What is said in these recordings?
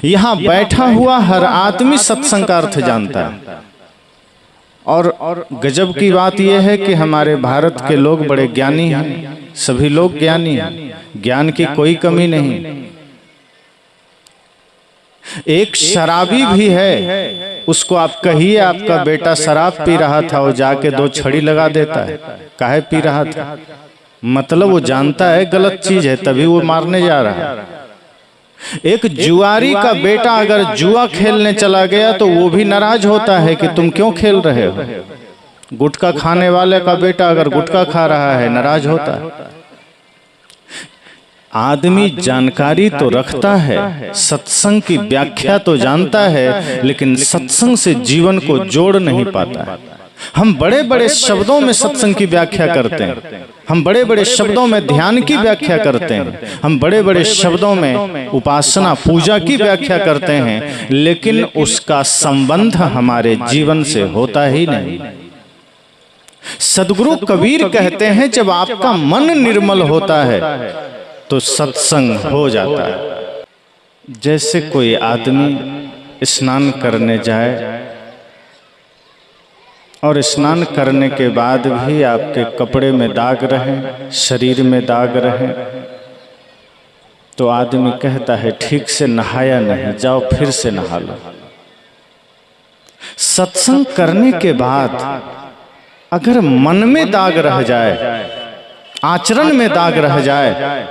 यहाँ बैठा हुआ हर आदमी सत्संग का अर्थ जानता है। और गजब की बात यह है कि हमारे भारत के लोग बड़े ज्ञानी हैं, सभी लोग ज्ञानी हैं, ज्ञान की कोई कमी नहीं। एक शराबी भी है, उसको आप कहिए आपका बेटा शराब पी रहा था, वो जाके 2 छड़ी लगा देता है। काहे पी रहा था? मतलब वो जानता है गलत चीज है, तभी वो मारने जा रहा है। एक जुआरी का बेटा अगर जुआ खेलने चला गया तो वो भी नाराज होता है कि तुम क्यों खेल रहे हो। गुटखा खाने वाले का बेटा अगर गुटखा खा रहा है, नाराज होता है। आदमी जानकारी तो रखता है, सत्संग की व्याख्या तो जानता है, लेकिन सत्संग से जीवन को जोड़ नहीं पाता है। हम बड़े बड़े शब्दों में सत्संग की व्याख्या करते हैं, हम बड़े बड़े शब्दों में ध्यान की व्याख्या करते हैं, हम बड़े बड़े शब्दों में उपासना पूजा की व्याख्या करते हैं, लेकिन उसका संबंध हमारे जीवन से होता ही नहीं। सद्गुरु कबीर कहते हैं जब आपका मन निर्मल होता है तो सत्संग हो जाता है। जैसे कोई आदमी स्नान करने जाए और स्नान करने के बाद भी आपके कपड़े में दाग रहे, शरीर में दाग रहे, तो आदमी कहता है ठीक से नहाया नहीं, जाओ फिर से नहा लो। सत्संग करने के बाद अगर मन में दाग रह जाए, आचरण में दाग रह जाए,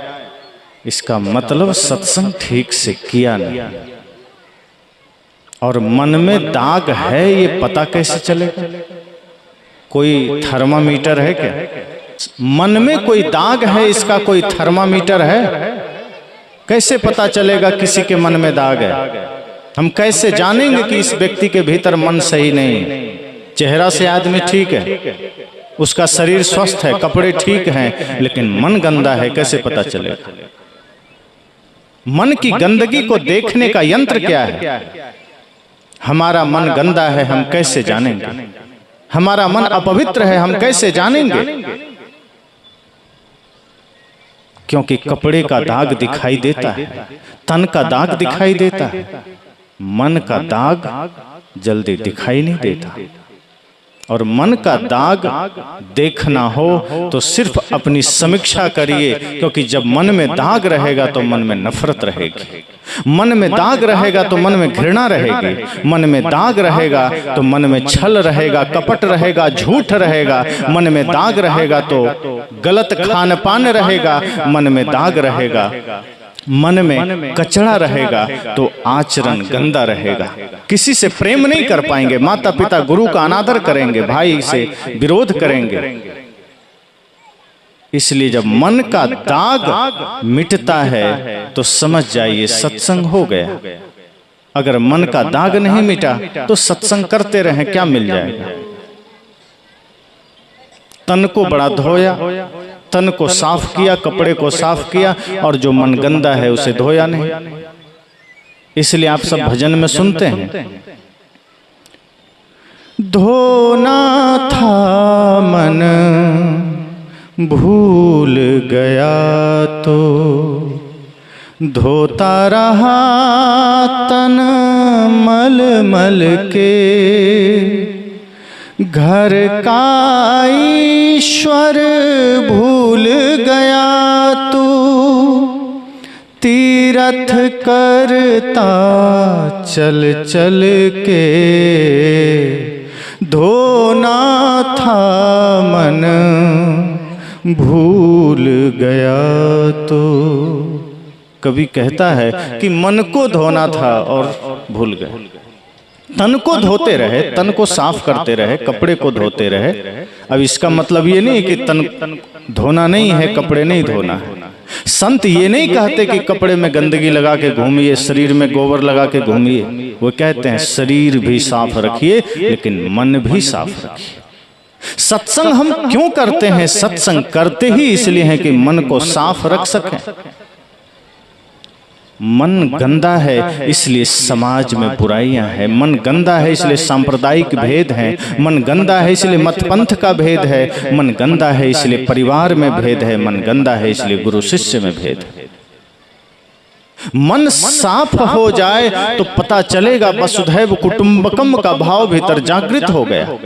इसका मतलब सत्संग ठीक से किया नहीं। और मन में दाग है ये पता कैसे चलेगा? कोई थर्मामीटर है क्या? मन में कोई दाग है, इसका कोई थर्मामीटर है? कैसे पता चलेगा किसी के मन में दाग है? हम कैसे जानेंगे कि इस व्यक्ति के भीतर मन सही नहीं है? चेहरा से आदमी ठीक है, उसका शरीर स्वस्थ है, कपड़े ठीक हैं, लेकिन मन गंदा है, कैसे पता चलेगा? मन की गंदगी को देखने का यंत्र क्या है? हमारा मन गंदा है, हम कैसे जानेंगे? हमारा मन अपवित्र है, हम कैसे जानेंगे? क्योंकि कपड़े का दाग दिखाई देता है, तन का दाग दिखाई देता है, मन का दाग जल्दी दिखाई नहीं देता। और मन का दाग देखना हो तो सिर्फ अपनी समीक्षा करिए, क्योंकि जब मन में दाग रहेगा तो मन में नफरत रहेगी, मन में दाग रहेगा तो मन में घृणा रहेगी, मन में दाग रहेगा तो मन में छल रहेगा, कपट रहेगा, झूठ रहेगा, मन में दाग रहेगा तो गलत खान पान रहेगा, मन में दाग रहेगा, मन में कचरा रहेगा तो आचरण गंदा रहेगा। किसी से प्रेम नहीं कर पाएंगे, माता पिता गुरु का अनादर करेंगे, भाई से विरोध करेंगे। इसलिए जब मन का दाग मिटता है तो समझ जाइए सत्संग हो गया। अगर मन का दाग नहीं मिटा तो सत्संग करते रहें, क्या मिल जाएगा? तन को बड़ा धोया, तन को साफ किया, कपड़े को साफ किया, और जो मन गंदा है उसे धोया नहीं। इसलिए आप सब भजन में सुनते हैं, धोना था मन भूल गया तो धोता रहा तन मल मल के, घर का ईश्वर भूल गया तू तीरथ करता चल चल के, धोना था मन भूल गया तो। कवि कहता है कि मन को धोना था और भूल गए। तन को धोते रहे, तन को साफ करते रहे, कपड़े को धोते रहे। अब इसका मतलब ये नहीं कि तन धोना नहीं है, कपड़े नहीं धोना है। संत ये नहीं कहते कि कपड़े में गंदगी लगा के घूमिए, शरीर में गोबर लगा के घूमिए। वो कहते हैं शरीर भी साफ रखिए लेकिन मन भी साफ रखिए। सत्संग हम क्यों करते हैं? सत्संग करते ही इसलिए है कि मन को साफ रख सकें। मन गंदा है इसलिए समाज में बुराइयां हैं, मन गंदा है इसलिए सांप्रदायिक भेद हैं, मन गंदा है इसलिए मत पंथ का भेद है, मन गंदा है इसलिए परिवार में भेद है, मन गंदा है इसलिए गुरु शिष्य में भेद है। मन साफ हो जाए तो पता चलेगा वसुधैव कुटुंबकम का भाव भीतर जागृत हो गया।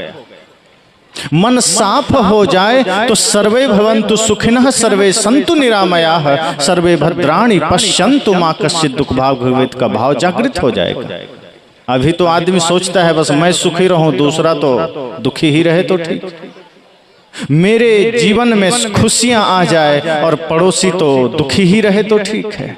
मन साफ हो जाए तो सर्वे भवन्तु सुखिनः सर्वे सन्तु निरामयाः सर्वे भद्राणि पश्यन्तु मा कश्चित् दुःख भाग भवेत् का भाव जागृत हो जाएगा। अभी तो आदमी सोचता है बस मैं सुखी रहूं, दूसरा तो दुखी ही रहे तो ठीक, मेरे जीवन में खुशियां आ जाए और पड़ोसी तो दुखी ही रहे तो ठीक है।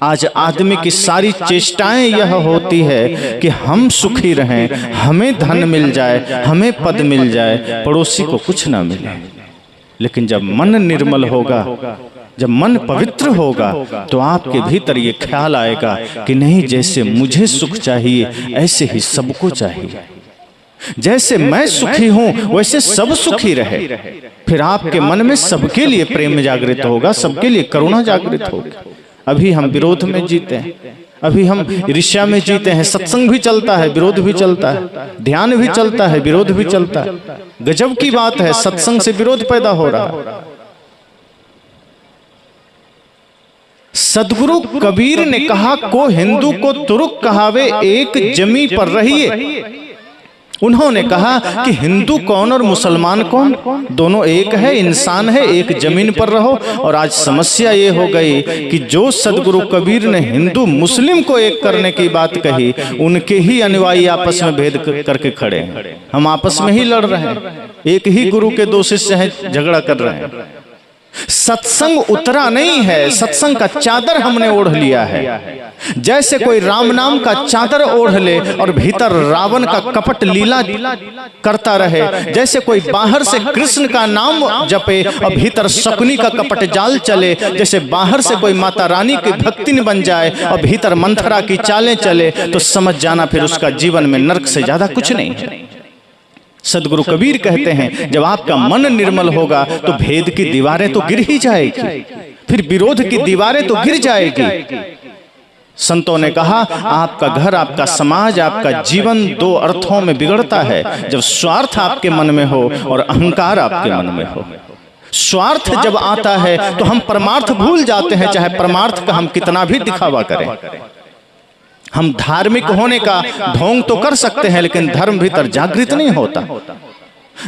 आज आदमी की सारी चेष्टाएं यह होती है कि हम सुखी रहें, हमें धन मिल जाए, हमें पद मिल जाए, पड़ोसी को कुछ ना मिले। लेकिन जब मन निर्मल होगा, जब मन पवित्र होगा तो आपके भीतर ये ख्याल आएगा कि नहीं, जैसे मुझे सुख चाहिए ऐसे ही सबको चाहिए, जैसे मैं सुखी हूं वैसे सब सुखी रहे। फिर आपके मन में सबके लिए प्रेम जागृत होगा, सबके लिए करुणा जागृत होगी। अभी हम विरोध में जीते हैं, अभी हम ईर्ष्या में जीते हैं। सत्संग भी चलता है, विरोध भी चलता है, ध्यान भी चलता है, विरोध भी चलता है। गजब की बात है, सत्संग से विरोध पैदा हो रहा है। सदगुरु कबीर ने कहा, को हिंदू को तुरुक कहावे एक जमी पर रहिए। उन्होंने कहा कि हिंदू कौन और मुसलमान कौन, दोनों एक है, इंसान है, एक जमीन पर रहो। और आज समस्या ये हो गई कि जो सदगुरु कबीर ने हिंदू मुस्लिम को एक करने की बात कही, उनके ही अनुयायी आपस में भेद करके खड़े हैं। हम आपस में ही लड़ रहे हैं, एक ही गुरु के दो शिष्य हैं, झगड़ा कर रहे हैं। सत्संग उतरा नहीं है, सत्संग का चादर हमने ओढ़ लिया है। जैसे कोई राम नाम का चादर ओढ़ ले और भीतर रावण का कपट लीला करता रहे, जैसे कोई बाहर से कृष्ण का नाम जपे और भीतर शकुनी का कपट जाल चले, जैसे बाहर से कोई माता रानी की भक्तिन बन जाए और भीतर मंथरा की चालें चले, तो समझ जाना फिर उसका जीवन में नरक से ज्यादा कुछ नहीं है। सदगुरु कबीर कहते हैं, जब आपका मन निर्मल होगा तो भेद की दीवारें तो गिर ही जाएगी, फिर विरोध की दीवारें तो गिर जाएगी। संतों ने कहा, आपका घर, आपका समाज, आपका जीवन दो अर्थों में बिगड़ता है, जब स्वार्थ आपके मन में हो और अहंकार आपके मन में हो। स्वार्थ जब आता है तो हम परमार्थ भूल जाते हैं, चाहे परमार्थ का हम कितना भी दिखावा करें। हम धार्मिक होने का ढोंग तो कर सकते हैं, लेकिन धर्म भीतर जागृत नहीं होता।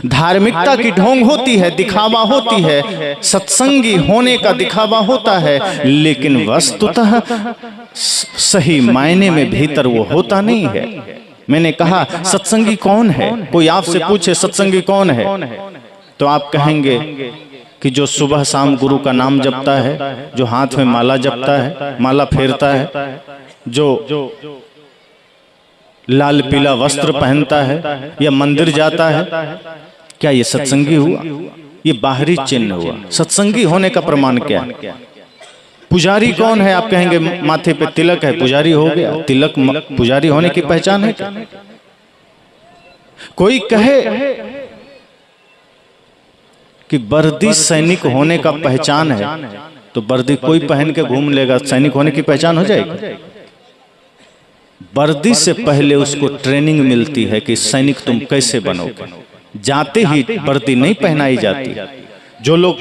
धार्मिकता की ढोंग होती है, दिखावा होती है, सत्संगी होने का दिखावा होता है, लेकिन वस्तुतः सही मायने में भीतर वो होता नहीं है। मैंने कहा, सत्संगी कौन है? कोई आपसे पूछे सत्संगी कौन है, तो आप कहेंगे कि जो सुबह शाम गुरु का नाम जपता है, जो हाथ में माला जपता है, माला फेरता है, जो लाल पीला वस्त्र पहनता है या मंदिर जाता है, क्या ये सत्संगी हुआ? ये बाहरी चिन्ह हुआ। सत्संगी होने का प्रमाण क्या है? पुजारी कौन है? आप कहेंगे माथे पे तिलक है, पुजारी हो गया। तिलक पुजारी होने की पहचान है क्या? कोई कहे कि वर्दी सैनिक होने का पहचान है, तो वर्दी कोई पहन के घूम लेगा, सैनिक होने की पहचान हो जाएगी? वर्दी से पहले उसको ट्रेनिंग मिलती है कि सैनिक तुम कैसे बनोगे। जाते ही वर्दी नहीं पहनाई जाती। जो लोग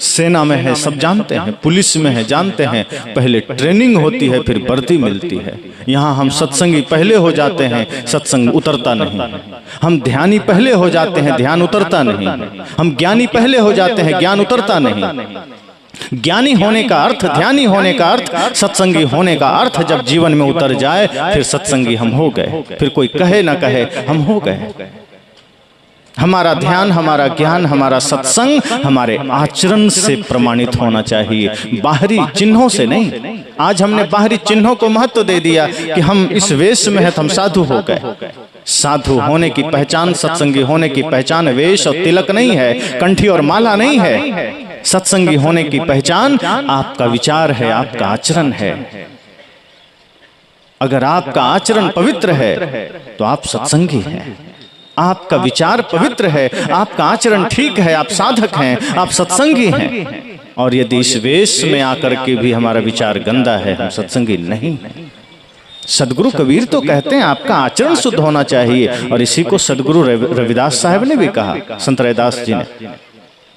सेना में है सब जानते हैं, पुलिस में है जानते हैं, पहले ट्रेनिंग होती है फिर वर्दी मिलती है। यहाँ हम सत्संगी पहले हो जाते हैं, सत्संग उतरता नहीं। हम ध्यानी पहले हो जाते हैं, ध्यान उतरता नहीं। हम ज्ञानी पहले हो जाते हैं, ज्ञान उतरता नहीं। ज्ञानी होने का अर्थ, ध्यानी होने का अर्थ, सत्संगी होने का अर्थ जब जीवन में उतर जाए फिर सत्संगी हम हो गए। फिर कोई कहे ना कहे, हम हो गए। हमारा ध्यान, हमारा ज्ञान, हमारा सत्संग हमारे आचरण से प्रमाणित होना चाहिए, बाहरी चिन्हों से नहीं। आज हमने बाहरी चिन्हों को महत्व दे दिया कि हम इस वेश में हैं तो हम साधु हो गए। साधु होने की पहचान, सत्संगी होने की पहचान वेश और तिलक नहीं है, कंठी और माला नहीं है। सत्संगी होने की पहचान आपका विचार है, आपका आचरण है। अगर आपका आचरण पवित्र है तो आप सत्संगी हैं। आपका विचार पवित्र है, आपका आचरण ठीक है, आप साधक हैं, आप सत्संगी हैं। और यदि इस वेश में आकर के भी हमारा विचार गंदा है, हम सत्संगी नहीं। सदगुरु कबीर तो कहते हैं आपका आचरण शुद्ध होना चाहिए, और इसी को सदगुरु रविदास साहब ने भी कहा, संत रविदास जी ने।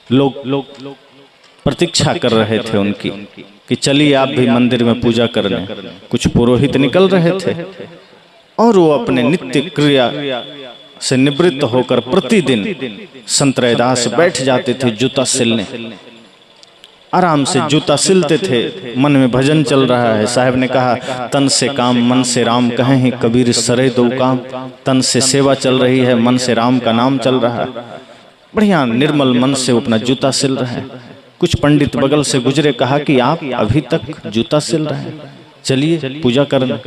लोग प्रतीक्षा कर रहे थे उनकी कि चलिए आप भी मंदिर में पूजा करने। कुछ पुरोहित निकल रहे थे और वो अपने नित्य क्रिया से निवृत्त होकर प्रतिदिन संत रैदास बैठ जाते थे जूता सिलने। आराम से जूता सिलते थे, मन में भजन चल रहा है। साहब ने कहा तन से काम मन से राम कहें ही कबीर सरे दो काम। तन से सेवा चल रही है, मन से राम का नाम चल रहा है। बढ़िया निर्मल मन से अपना जूता सिल रहे हैं। कुछ पंडित बगल से गुजरे, कहा कि आप अभी तक जूता सिल रहे हैं, चलिए पूजा करना।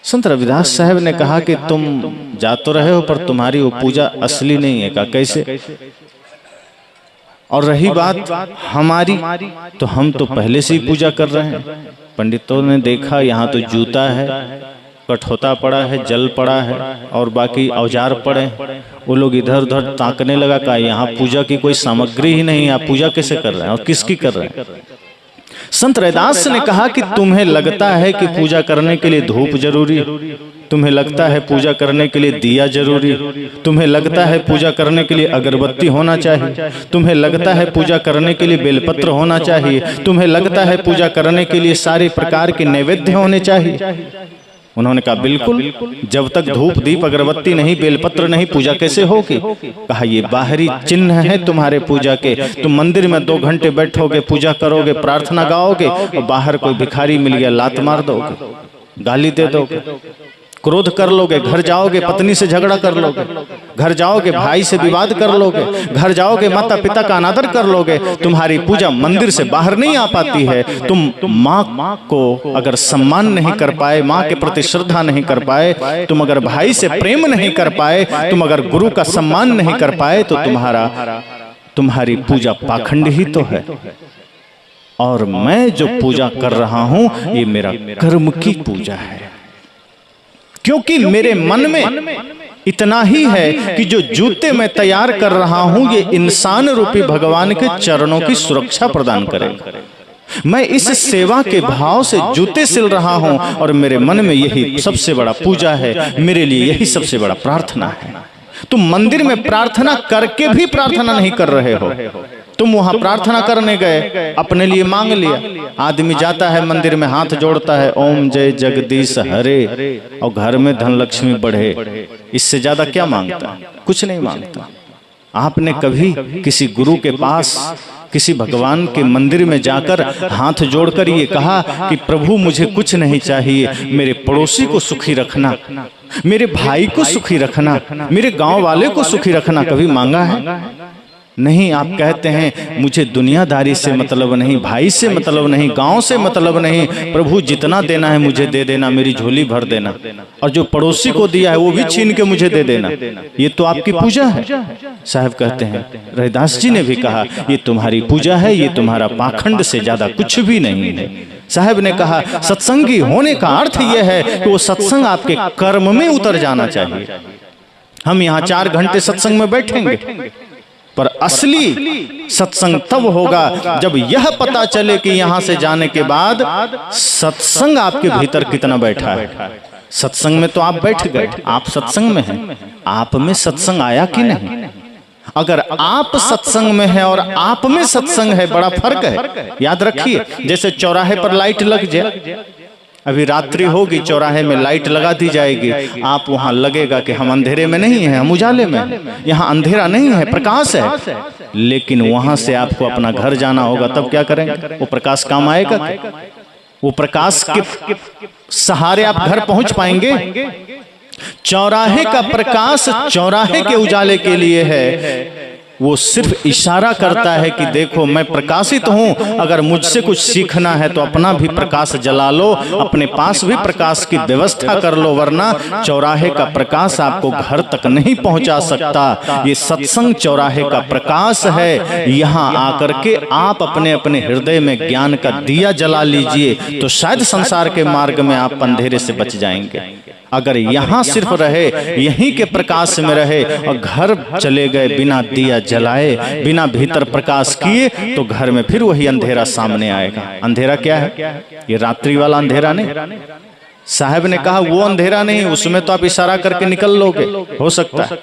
संत रविदास साहब ने कहा कि तुम जा तो रहे हो पर तुम्हारी वो पूजा असली नहीं है। कहा कैसे? और रही बात हमारी, तो हम तो पहले से ही पूजा कर रहे हैं। पंडितों ने देखा यहाँ तो जूता है, कठौता पड़ा है, जल पड़ा है और बाकी औजार पड़े। वो लोग इधर उधर ताकने लगा, कहा यहाँ पूजा की कोई सामग्री ही नहीं, आप पूजा कैसे कर रहे हैं और किसकी कर रहे हैं? संत रैदास ने कहा कि तुम्हें लगता है कि पूजा करने के लिए धूप जरूरी, तुम्हें लगता है पूजा करने के लिए दिया जरूरी, तुम्हें लगता है पूजा करने के लिए अगरबत्ती होना चाहिए, तुम्हें लगता है पूजा करने के लिए बेलपत्र होना चाहिए, तुम्हें लगता है पूजा करने के लिए सारे प्रकार के नैवेद्य होने चाहिए। उन्होंने कहा बिल्कुल, जब तक धूप दीप अगरबत्ती नहीं, बेलपत्र नहीं, पूजा कैसे होगी? कहा ये बाहरी चिन्ह है तुम्हारे पूजा के। तुम मंदिर में 2 घंटे बैठोगे, पूजा करोगे, प्रार्थना गाओगे और बाहर कोई भिखारी मिल गया लात मार दोगे, गाली दे दोगे, क्रोध कर लोगे, घर जाओगे पत्नी से झगड़ा कर लोगे, घर जाओगे भाई से विवाद कर लोगे, घर जाओगे माता पिता का अनादर कर लोगे। तुम्हारी पूजा मंदिर से बाहर नहीं आ पाती है। तुम माँ को अगर सम्मान नहीं कर पाए, माँ के प्रति श्रद्धा नहीं कर पाए, तुम अगर भाई से प्रेम नहीं कर पाए, तुम अगर गुरु का सम्मान नहीं कर पाए, तो तुम्हारी पूजा पाखंड ही तो है। और मैं जो पूजा कर रहा हूं ये मेरा कर्म की पूजा है, क्योंकि मेरे मन में इतना ही है कि जो जूते मैं तैयार कर रहा हूं ये इंसान रूपी भगवान के चरणों की सुरक्षा प्रदान करेगा। मैं इस सेवा के भाव से जूते सिल रहा हूं और मेरे मन में यही सबसे बड़ा पूजा है, मेरे लिए यही सबसे बड़ा प्रार्थना है। तुम मंदिर में प्रार्थना करके भी प्रार्थना नहीं कर रहे हो। तुम वहां प्रार्थना करने गए, अपने लिए मांग लिया। आदमी जाता है मंदिर में, हाथ जोड़ता है, ओम जय जगदीश हरे, और घर में धन लक्ष्मी बढ़े। इससे ज्यादा क्या मांगता है? कुछ नहीं मांगता। आपने कभी किसी गुरु के पास, किसी भगवान के मंदिर में जाकर हाथ जोड़कर ये कहा कि प्रभु मुझे कुछ नहीं चाहिए, मेरे पड़ोसी को सुखी रखना, मेरे भाई को सुखी रखना, मेरे गांव वाले को सुखी रखना, कभी मांगा है? नहीं। आप कहते हैं मुझे दुनियादारी से मतलब नहीं, भाई से मतलब नहीं, गांव से मतलब नहीं, प्रभु जितना देना है मुझे दे देना, मेरी झोली भर देना, और जो पड़ोसी को दिया है वो भी छीन के मुझे दे देना। ये तो आपकी पूजा है। साहब कहते हैं, रैदास जी ने भी कहा ये तुम्हारी पूजा है, ये तुम्हारा पाखंड से ज्यादा कुछ भी नहीं है। साहब ने कहा सत्संगी होने का अर्थ यह है कि वो सत्संग आपके कर्म में उतर जाना चाहिए। हम यहाँ 4 घंटे सत्संग में बैठेंगे, पर असली सत्संग तब होगा जब यह पता चले कि यहां से जाने के बाद सत्संग आपके भीतर कितना बैठा है। सत्संग में तो आप बैठ गए, आप सत्संग में हैं, आप में सत्संग आया कि नहीं? अगर आप सत्संग में है और आप में सत्संग है, बड़ा फर्क है। याद रखिए, जैसे चौराहे पर लाइट लग जाए, अभी रात्रि होगी, चौराहे में लाइट लगा दी जाएगी, आप वहां लगेगा कि हम अंधेरे में नहीं हैं, हम उजाले में हैं। यहाँ अंधेरा नहीं है, प्रकाश है। लेकिन वहां से आपको अपना घर जाना होगा, तब क्या करेंगे? वो प्रकाश काम आएगा? वो प्रकाश के सहारे आप घर पहुंच पाएंगे? चौराहे का प्रकाश चौराहे के उजाले के लिए है, वो सिर्फ इशारा करता है कि देखो मैं प्रकाशित हूं, अगर मुझसे कुछ सीखना है तो अपना भी प्रकाश जला लो, अपने पास भी प्रकाश की व्यवस्था कर लो, वरना चौराहे का प्रकाश आपको घर तक नहीं पहुंचा सकता। ये सत्संग चौराहे का प्रकाश है। यहाँ आकर के आप अपने अपने हृदय में ज्ञान का दिया जला लीजिए, तो शायद संसार के मार्ग में आप अंधेरे से बच जाएंगे। अगर यहाँ सिर्फ रहे, यहीं के प्रकाश में रहे और घर चले गए बिना दिया जलाए, बिना भीतर प्रकाश किए, तो घर में फिर वही अंधेरा सामने आएगा। अंधेरा क्या है? ये रात्रि वाला अंधेरा नहीं। साहब ने कहा वो अंधेरा नहीं, उसमें तो आप इशारा करके निकल लोगे, हो सकता है,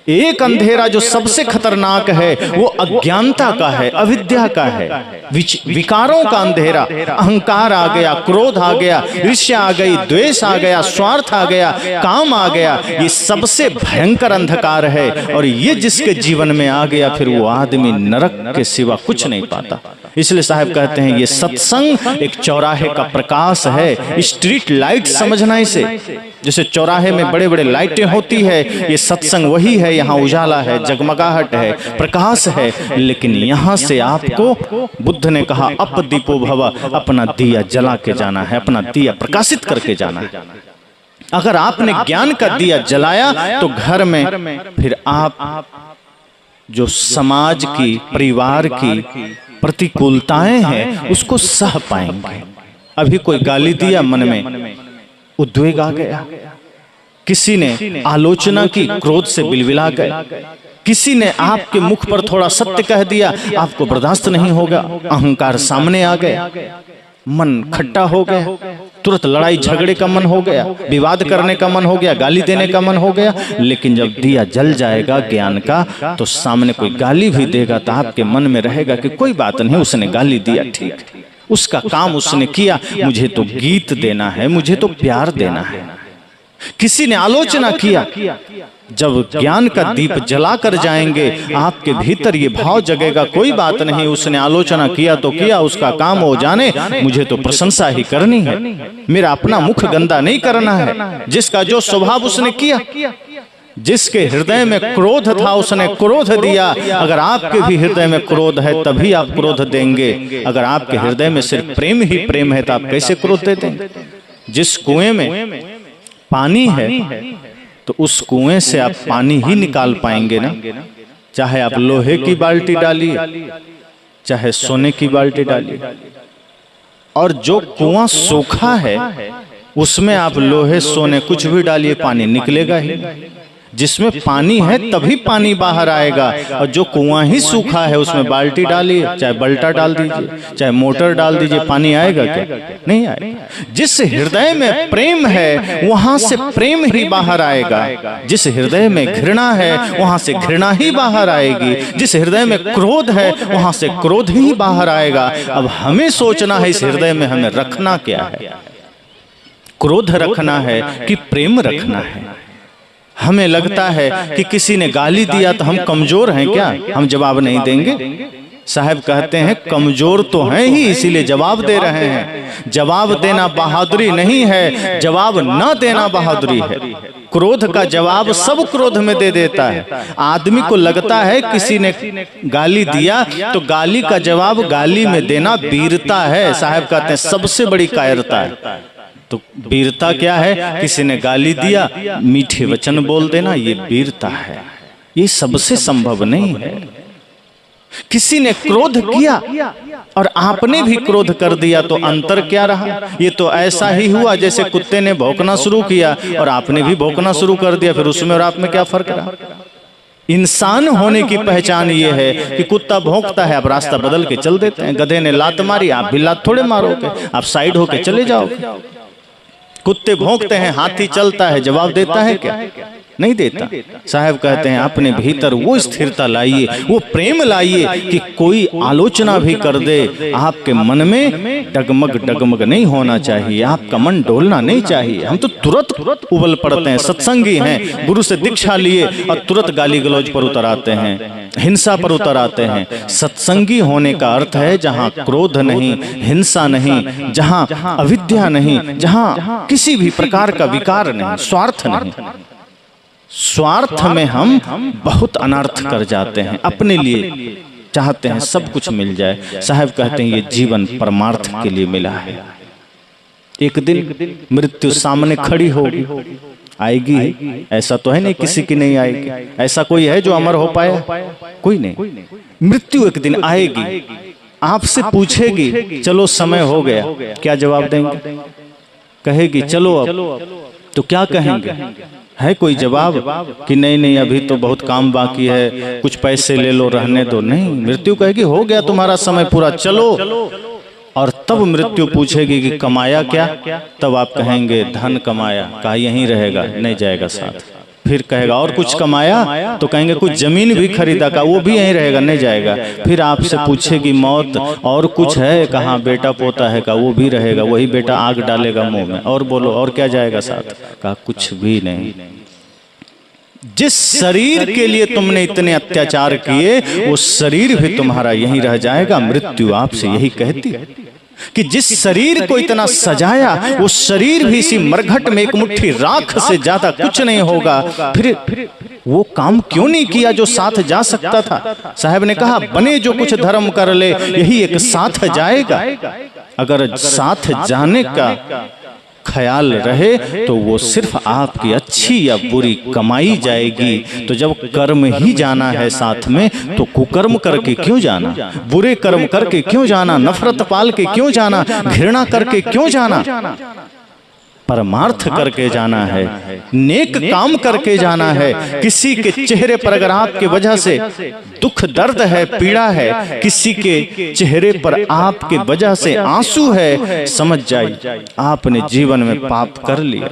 एक अंधेरा जो सबसे खतरनाक है वो अज्ञानता का है, अविद्या का है, विकारों का अंधेरा। अहंकार आ गया, क्रोध आ गया, ईर्ष्या आ गई, द्वेष आ गया, स्वार्थ आ गया, काम आ गया। ये सबसे भयंकर अंधकार है, और ये जिसके जीवन में आ गया फिर वो आदमी नरक के सिवा कुछ नहीं पाता। इसलिए साहब कहते हैं ये सत्संग एक चौराहे का प्रकाश है, स्ट्रीट लाइट समझना इसे। जैसे चौराहे में बड़े बड़े लाइटें होती है, ये सत्संग वही है। यहाँ उजाला है, जगमगाहट है, प्रकाश है। लेकिन यहाँ से आपको बुद्ध ने कहा अप दीपो भव, अपना दिया जला के जाना है, अपना दिया प्रकाशित करके जाना है। अगर आपने ज्ञान का दिया जलाया तो घर में फिर आप जो समाज की, परिवार की प्रतिकूलताएं हैं उसको सह पाएंगे। अभी कोई गाली दिया, मन में उद्वेग आ गया, किसी ने आलोचना की, क्रोध से बिलबिला गए, किसी ने आपके मुख पर थोड़ा सत्य कह दिया, आपको बर्दाश्त नहीं होगा, अहंकार सामने आ गया, मन खट्टा हो गया, तुरंत लड़ाई झगड़े का मन हो गया, विवाद करने का मन हो गया, गाली देने का मन हो गया। लेकिन जब दिया जल जाएगा ज्ञान का, तो सामने कोई गाली भी देगा तो आपके मन में रहेगा कि कोई बात नहीं, उसने गाली दिया, ठीक, उसका काम उसने किया, मुझे तो गीत देना है, मुझे तो प्यार देना है। किसी ने आलोचना किया, जब ज्ञान का दीप जला कर जाएंगे आपके भीतर ये भाव जगेगा, कोई बात नहीं, उसने आलोचना किया तो किया, उसका काम हो जाने, मुझे तो प्रशंसा ही करनी है, मेरा अपना मुख गंदा नहीं करना है। जिसका जो स्वभाव उसने किया, जिसके हृदय में क्रोध था उसने क्रोध दिया। अगर आपके भी हृदय में क्रोध है तभी आप क्रोध देंगे। अगर आपके हृदय में सिर्फ प्रेम ही प्रेम है तो आप कैसे क्रोध दे देंगे? जिस कुएं में पानी है तो उस कुएं से आप पानी ही निकाल पाएंगे ना, चाहे आप लोहे की बाल्टी डालिए, चाहे सोने की बाल्टी डालिए। और जो कुआं सूखा है उसमें आप लोहे सोने कुछ भी डालिए, पानी निकलेगा ही। जिसमें पानी है तभी पानी बाहर आएगा, और जो कुआं ही सूखा है उसमें बाल्टी डालिए, चाहे बल्टा डाल दीजिए, चाहे मोटर डाल दीजिए, पानी आएगा क्या? नहीं आएगा। जिस हृदय में प्रेम है वहां से प्रेम ही बाहर आएगा, जिस हृदय में घृणा है वहां से घृणा ही बाहर आएगी, जिस हृदय में क्रोध है वहां से क्रोध ही बाहर आएगा। अब हमें सोचना है इस हृदय में हमें रखना क्या है, क्रोध रखना है कि प्रेम रखना है। हमें लगता है कि किसी ने गाली दिया तो हम कमजोर हैं क्या, हम जवाब नहीं देंगे? साहब कहते हैं कमजोर तो हैं ही, इसीलिए जवाब दे रहे हैं। जवाब देना बहादुरी नहीं है, जवाब न देना बहादुरी है। क्रोध का जवाब सब क्रोध में दे देता है। आदमी को लगता है किसी ने गाली दिया तो गाली का जवाब गाली में देना वीरता है। साहब कहते हैं सबसे बड़ी कायरता है। तो वीरता क्या है? किसी ने गाली दिया, मीठे वचन बोल देना, ये वीरता है। ये सबसे संभव नहीं है। किसी ने क्रोध किया और आपने भी क्रोध कर दिया तो अंतर क्या रहा? ये तो ऐसा ही हुआ जैसे कुत्ते ने भौंकना शुरू किया और आपने भी भौंकना शुरू कर दिया, फिर उसमें और आप में क्या फर्क रहा? इंसान होने की पहचान ये है कि कुत्ता भौंकता है, आप रास्ता बदल के चल देते हैं। गधे ने लात मारी, आप भी लात थोड़े मारोगे, आप साइड होके चले जाओगे। कुत्ते भौंकते हैं, हाथी चलता है, जवाब देता है क्या? नहीं देता। साहब कहते हैं अपने भीतर वो स्थिरता लाइए, वो प्रेम लाइए कि कोई आलोचना भी कर दे, आपके मन में डगमग डगमग नहीं होना चाहिए, आपका मन डोलना नहीं चाहिए। हम तो तुरंत उबल पड़ते हैं, सत्संगी हैं, गुरु से दीक्षा लिए और तुरंत गाली गलौज पर उतर आते हैं, हिंसा पर उतर आते हैं। सत्संगी होने का अर्थ है जहाँ क्रोध नहीं, हिंसा नहीं, जहाँ अविद्या नहीं, जहाँ किसी भी प्रकार का विकार नहीं, स्वार्थ नहीं। स्वार्थ में हम बहुत अनर्थ कर जाते हैं, अपने लिए चाहते हैं सब कुछ मिल जाए। साहब कहते हैं ये जीवन परमार्थ के लिए मिला है। एक दिन मृत्यु सामने खड़ी होगी, आएगी, ऐसा तो है नहीं किसी की नहीं आएगी। ऐसा कोई है जो अमर हो पाया? कोई नहीं। मृत्यु एक दिन आएगी, आपसे पूछेगी चलो समय हो गया, क्या जवाब देंगे? कहेगी चलो अब, तो क्या कहेंगे? है कोई जवाब कि नहीं नहीं अभी तो बहुत काम बाकी है, कुछ पैसे ले लो, रहने दो? नहीं, मृत्यु कहेगी हो गया तुम्हारा समय पूरा, चलो। और तब मृत्यु पूछेगी कि कमाया क्या? तब आप कहेंगे धन कमाया। कहा यहीं रहेगा, नहीं जाएगा साथ। फिर कहेगा और कुछ कमाया, तो कहेंगे कुछ जमीन भी खरीदा का, वो भी यहीं रहेगा, नहीं जाएगा। फिर आपसे पूछेगी मौत और कुछ है, कहाँ बेटा पोता है का, वो भी रहेगा, वही बेटा आग डालेगा मुंह में। और बोलो और क्या जाएगा साथ, कहा कुछ भी नहीं। जिस शरीर के लिए तुमने इतने अत्याचार किए वो शरीर भी तुम्हारा यहीं रह जाएगा। मृत्यु आपसे यही कहती है कि जिस शरीर को इतना सजाया वो शरीर भी इसी मरघट में एक मुट्ठी राख से ज्यादा कुछ नहीं होगा। फिर वो काम क्यों नहीं किया जो साथ जा सकता था। साहब ने कहा बने जो कुछ धर्म कर ले, यही एक साथ जाएगा। अगर साथ जाने का ख्याल रहे तो वो सिर्फ आपकी अच्छी या बुरी कमाई जाएगी। तो जब कर्म ही जाना है साथ में, तो कुकर्म करके क्यों जाना, बुरे कर्म करके क्यों जाना, नफरत पाल के क्यों जाना, घृणा करके क्यों जाना। परमार्थ करके जाना है, नेक काम करके जाना है। किसी के चेहरे पर अगर आपके वजह से दुख दर्द है, पीड़ा है, किसी के चेहरे पर आपके वजह से आंसू है, समझ जाइए आपने जीवन में पाप कर लिया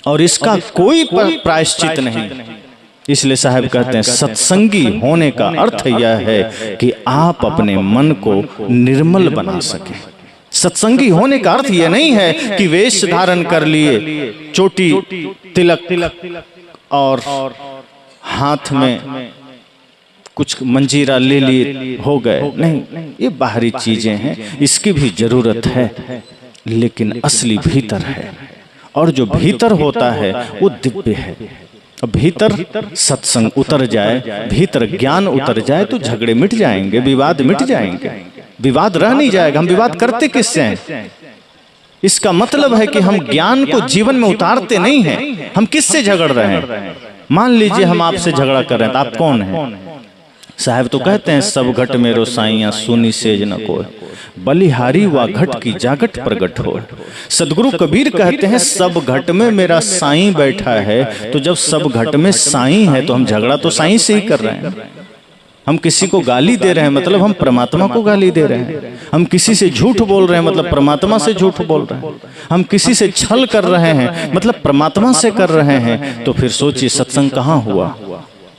और इसका कोई प्रायश्चित नहीं। इसलिए साहब कहते हैं सत्संगी होने का अर्थ यह है कि आप अपने मन को निर्मल बना सकें। सत्संगी होने का अर्थ यह नहीं है कि वेश धारण कर लिए, चोटी तिलक और हाथ में कुछ मंजीरा ले लिए हो गए, नहीं, ये बाहरी चीजें हैं, इसकी भी जरूरत है, लेकिन असली भीतर है। और जो भीतर होता है वो दिव्य है। भीतर सत्संग उतर जाए, भीतर ज्ञान उतर जाए तो झगड़े मिट जाएंगे, विवाद मिट जाएंगे, विवाद रह नहीं जाएगा। हम विवाद करते किससे हैं? इसका मतलब है कि हम ज्ञान को जीवन में उतारते नहीं हैं। हम किससे झगड़ रहे हैं? मान लीजिए हम आपसे झगड़ा कर रहे हैं, तो आप कौन हैं? साहब तो कहते हैं सब घट मेरो साइया सुनी सेज न कोय, बलिहारी व घट की जागट प्रगट हो। सदगुरु कबीर कहते हैं सब घट में मेरा साईं बैठा है। तो जब सब घट में साईं है तो हम झगड़ा तो साईं से ही कर रहे हैं। हम किसी को गाली दे रहे हैं मतलब हम परमात्मा को गाली दे रहे हैं। हम किसी से झूठ बोल रहे हैं मतलब परमात्मा से झूठ बोल रहे हैं। हम किसी से छल कर रहे हैं मतलब परमात्मा से कर रहे हैं। तो फिर सोचिए सत्संग कहाँ हुआ?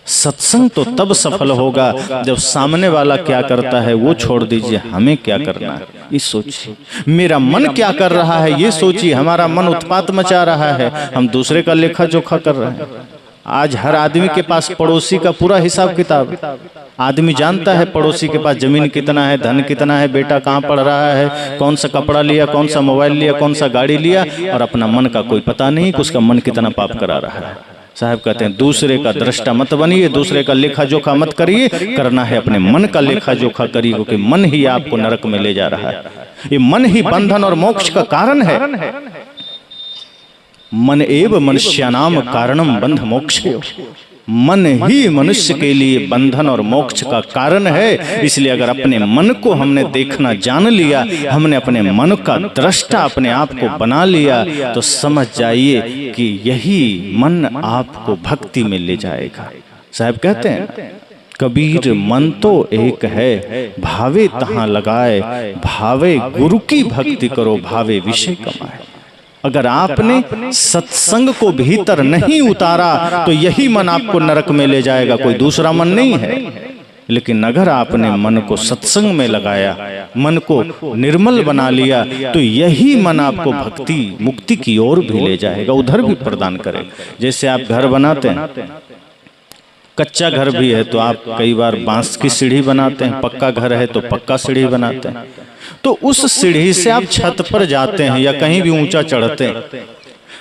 सत्संग तो तब सफल होगा जब सामने वाला क्या करता है वो छोड़ दीजिए, हमें क्या करना है ये सोचिए। मेरा मन क्या कर रहा है ये सोचिए। हमारा मन उत्पात मचा रहा है, हम दूसरे का लेखा जोखा कर रहे हैं। आज हर आदमी के पास पड़ोसी का पूरा हिसाब किताब। आदमी जानता है पड़ोसी के पास जमीन कितना है, धन कितना है, बेटा कहाँ पढ़ रहा है, कौन सा कपड़ा लिया, कौन सा मोबाइल लिया, कौन सा गाड़ी लिया, और अपना मन का कोई पता नहीं कि उसका मन कितना पाप करा रहा है। साहब कहते हैं दूसरे का दृष्टा मत बनिए, दूसरे का लेखा जोखा मत करिए, करना है अपने मन का लेखा जोखा करिए, क्योंकि मन ही आपको नरक में ले जा रहा है। ये मन ही बंधन और मोक्ष का कारण है। मन एव मनुष्यानाम कारणम बंध मोक्ष। मन ही मनुष्य के लिए बंधन और मोक्ष का कारण है। इसलिए अगर अपने मन को हमने देखना जान लिया, हमने अपने मन का दृष्टा अपने आप को बना लिया, तो समझ जाइए कि यही मन आपको भक्ति में ले जाएगा। साहब कहते हैं कबीर मन तो एक है, भावे तहां लगाए, भावे गुरु की भक्ति करो, भावे विषय कमाए। अगर आपने सत्संग को भीतर नहीं उतारा तो यही मन आपको नरक में ले जाएगा, कोई दूसरा मन नहीं है। लेकिन अगर आपने मन को सत्संग में लगाया, मन को निर्मल बना लिया, तो यही मन आपको भक्ति मुक्ति की ओर भी ले जाएगा, उधर भी प्रदान करेगा। जैसे आप घर बनाते हैं, कच्चा घर भी है तो आप कई बार बांस की सीढ़ी बनाते हैं, पक्का घर है तो पक्का सीढ़ी बनाते हैं। तो उस सीढ़ी से आप छत पर जाते हैं या कहीं भी ऊंचा चढ़ते हैं,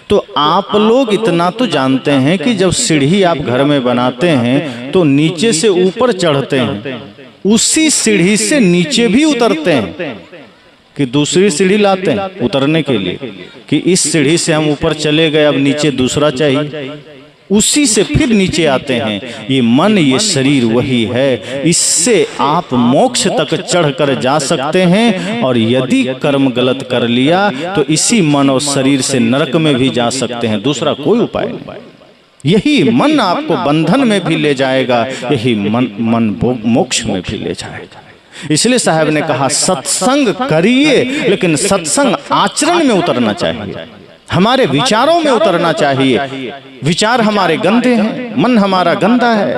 तो आप लोग इतना तो जानते हैं कि जब सीढ़ी आप घर में बनाते हैं तो नीचे से ऊपर चढ़ते हैं, उसी सीढ़ी से नीचे भी उतरते हैं कि दूसरी सीढ़ी लाते हैं उतरने के लिए, कि इस सीढ़ी से हम ऊपर चले गए, अब नीचे दूसरा चाहिए, उसी से फिर नीचे आते हैं। ये मन, ये शरीर वही है, इससे आप मोक्ष तक चढ़कर जा सकते हैं। और यदि कर्म गलत कर लिया तो इसी मन और शरीर से नरक में भी जा सकते हैं, दूसरा कोई उपाय नहीं। यही मन आपको बंधन में भी ले जाएगा, यही मन मोक्ष में भी ले जाएगा। इसलिए साहब ने कहा सत्संग करिए, लेकिन सत्संग आचरण में उतरना चाहिए। हमारे विचारों में उतरना चाहिए। विचार हमारे गंदे हैं, मन हमारा गंदा है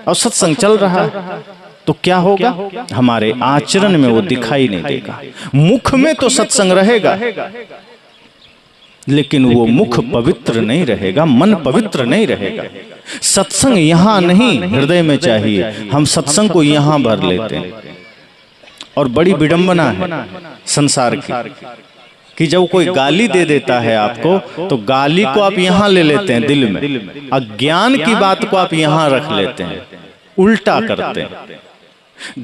और सत्संग चल रहा है तो क्या होगा? हमारे आचरण में वो दिखाई नहीं देगा। मुख में तो सत्संग रहेगा लेकिन वो मुख पवित्र नहीं रहेगा, मन पवित्र नहीं रहेगा। सत्संग यहां नहीं, हृदय में चाहिए। हम सत्संग को यहां भर लेते हैं और बड़ी विडंबना है संसार की कि जब कोई गाली दे देता है आपको तो गाली को आप यहां ले लेते हैं दिल में, अज्ञान की बात को आप यहां रख लेते हैं, उल्टा करते हैं।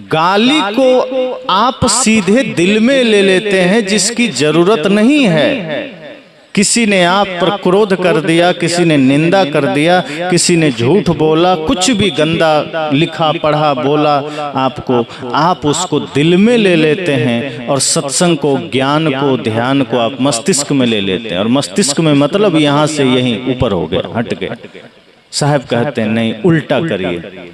गाली को आप सीधे दिल में ले लेते हैं जिसकी जरूरत नहीं है। किसी ने आप पर क्रोध कर दिया, किसी ने निंदा कर दिया, किसी ने झूठ बोला, कुछ भी गंदा लिखा पढ़ा बोला आपको, आप उसको दिल में ले लेते हैं और सत्संग को, ज्ञान को, ध्यान को आप मस्तिष्क में ले लेते हैं। और मस्तिष्क में मतलब यहां से यहीं ऊपर हो गया, हट गए। साहब कहते हैं नहीं, उल्टा करिए।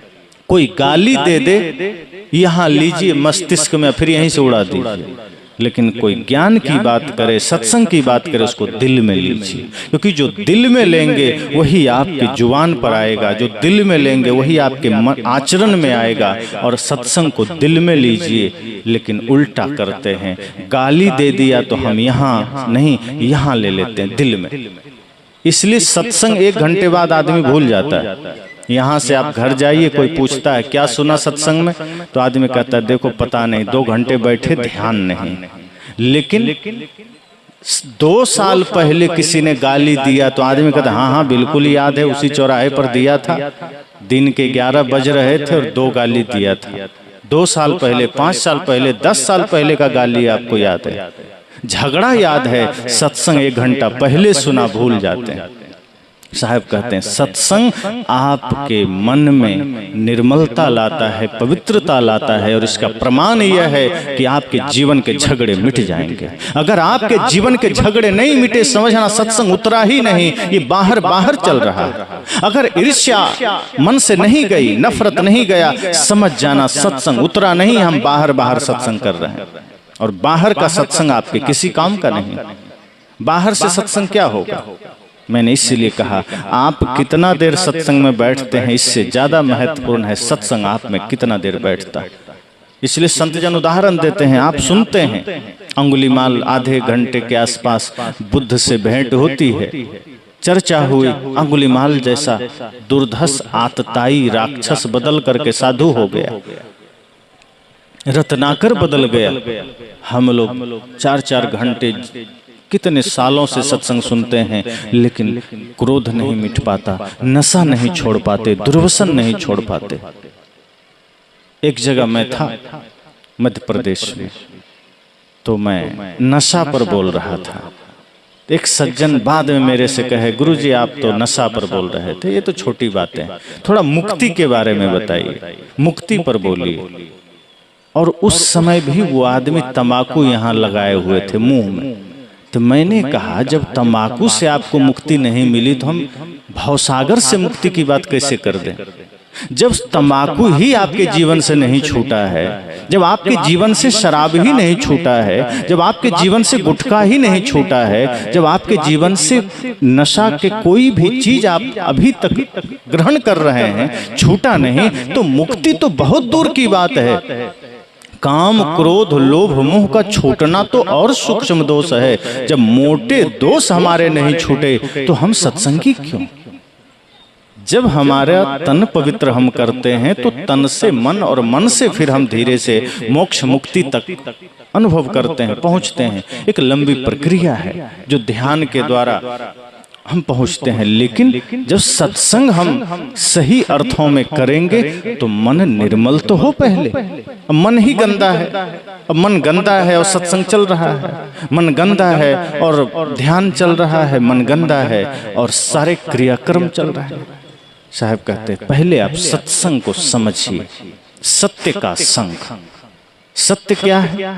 कोई गाली दे दे यहां लीजिए मस्तिष्क में, फिर यहीं से उड़ा दीजिए। लेकिन कोई ज्ञान की बात करे, सत्संग की बात करे, उसको दिल में लीजिए। क्योंकि जो दिल में लेंगे वही आपकी जुबान पर आएगा, जो दिल में लेंगे वही आपके आचरण में आएगा। और सत्संग को दिल में लीजिए, लेकिन उल्टा करते हैं। गाली दे दिया तो हम यहाँ नहीं, यहाँ ले लेते हैं दिल में। इसलिए सत्संग 1 घंटे बाद आदमी भूल जाता है। यहाँ से आप घर जाइए, कोई पूछता है क्या सुना सत्संग में, तो आदमी कहता है देखो पता नहीं, 2 घंटे बैठे, ध्यान नहीं। लेकिन 2 साल पहले किसी ने गाली दिया तो आदमी कहता हाँ हाँ बिल्कुल याद है, उसी चौराहे पर दिया था, दिन के 11 बज रहे थे और 2 गाली दिया था। 2 साल पहले, 5 साल पहले, 10 साल पहले का गाली आपको याद है, झगड़ा याद है, सत्संग 1 घंटा पहले सुना भूल जाते हैं। साहब कहते हैं सत्संग आपके मन में निर्मलता लाता है, पवित्रता लाता है, और इसका प्रमाण यह है कि आपके जीवन के झगड़े मिट जाएंगे। अगर आपके जीवन के झगड़े नहीं मिटे, समझना सत्संग उतरा ही नहीं, ये बाहर बाहर चल रहा है। अगर ईर्ष्या मन से नहीं गई, नफरत नहीं गया, समझ जाना सत्संग उतरा नहीं, हम बाहर बाहर सत्संग कर रहे हैं। और बाहर का सत्संग आपके किसी काम का नहीं। बाहर से सत्संग क्या होगा? मैंने इसीलिए कहा आप कितना देर सत्संग में बैठते हैं, इससे ज्यादा महत्वपूर्ण है सत्संग आप में कितना देर बैठता है। इसलिए संत जन उदाहरण देते हैं, आप सुनते हैं अंगुलीमाल आधे घंटे के आसपास बुद्ध से भेंट होती है, चर्चा हुई, अंगुलीमाल जैसा दुर्धस आतताई राक्षस बदल करके साधु हो गया, रत्नाकर बदल गया। हम लोग 4-4 घंटे कितने सालों से सत्संग सुनते हैं, लेकिन क्रोध नहीं मिट पाता, नशा नहीं छोड़ पाते, दुर्व्यसन नहीं छोड़ पाते। एक जगह मैं था मध्य प्रदेश में, तो मैं नशा पर बोल रहा था। एक सज्जन बाद में मेरे से कहे गुरुजी आप तो नशा पर बोल रहे थे, ये तो छोटी बात है, थोड़ा मुक्ति के बारे में बताइए, मुक्ति पर बोलिए। और उस समय भी वो आदमी तंबाकू यहाँ लगाए हुए थे मुंह में। तो मैंने कहा जब तंबाकू से आपको मुक्ति नहीं मिली तो हम भवसागर से मुक्ति की बात कैसे कर दें? जब तंबाकू ही आपके जीवन से नहीं छूटा है, जब आपके जीवन से शराब ही नहीं छूटा है, जब आपके जीवन से गुटखा ही नहीं छूटा है, जब आपके जीवन से नशा के कोई भी चीज आप अभी तक ग्रहण कर रहे हैं छूटा नहीं, तो मुक्ति तो बहुत दूर की बात है। काम क्रोध लोभ मोह का छूटना तो और सूक्ष्म दोष है। जब मोटे दोष हमारे नहीं छूटे तो हम सत्संगी क्यों? जब हमारा तन पवित्र हम करते हैं तो तन से मन और मन से फिर हम धीरे से मोक्ष मुक्ति तक अनुभव करते हैं, पहुंचते हैं। एक लंबी प्रक्रिया है जो ध्यान के द्वारा हम पहुंचते हैं। लेकिन जब सत्संग हम सही अर्थों में करेंगे तो मन निर्मल तो हो पहले। अब मन ही गंदा है, अब मन गंदा है और सत्संग चल रहा है, मन गंदा है और ध्यान चल रहा है, मन गंदा है और सारे क्रियाक्रम चल रहे हैं। साहब कहते हैं पहले आप सत्संग को समझिए, सत्य का संग। सत्य क्या है?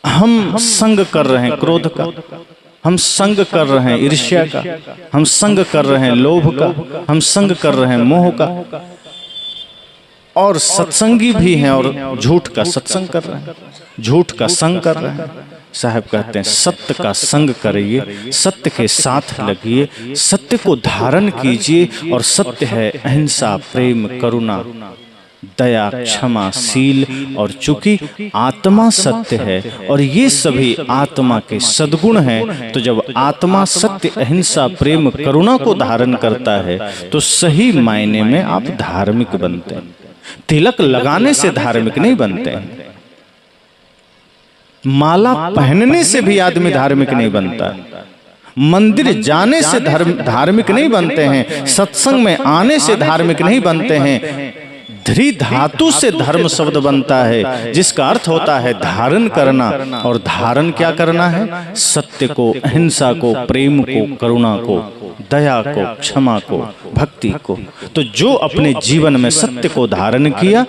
हम संग कर रहे हैं क्रोध का, हम संग कर रहे हैं ईर्ष्या का, हम संग कर रहे हैं लोभ का, हम संग कर रहे हैं मोह का, और सत्संगी भी हैं और झूठ का सत्संग कर रहे हैं, झूठ का संग कर रहे हैं। साहब कहते हैं सत्य का संग करिए, सत्य के साथ लगिए, सत्य को धारण कीजिए। और सत्य है अहिंसा, प्रेम, करुणा, दया, क्षमा, शील। और चूंकि आत्मा सत्य है और ये सभी आत्मा के सद्गुण हैं, तो जब आत्मा सत्य, अहिंसा, प्रेम, करुणा को धारण करता है तो सही मायने में आप धार्मिक बनते हैं। तिलक लगाने से धार्मिक नहीं बनते हैं, माला पहनने से भी आदमी धार्मिक नहीं बनता, मंदिर जाने से धार्मिक नहीं बनते हैं, सत्संग में आने से धार्मिक नहीं बनते हैं। ध्री धातु से धर्म शब्द बनता है, जिसका अर्थ होता है धारण करना। और धारण क्या करना है? सत्य को, अहिंसा को, प्रेम को, करुणा को, दया को, क्षमा को, भक्ति को। तो जो अपने जीवन में सत्य को धारण किया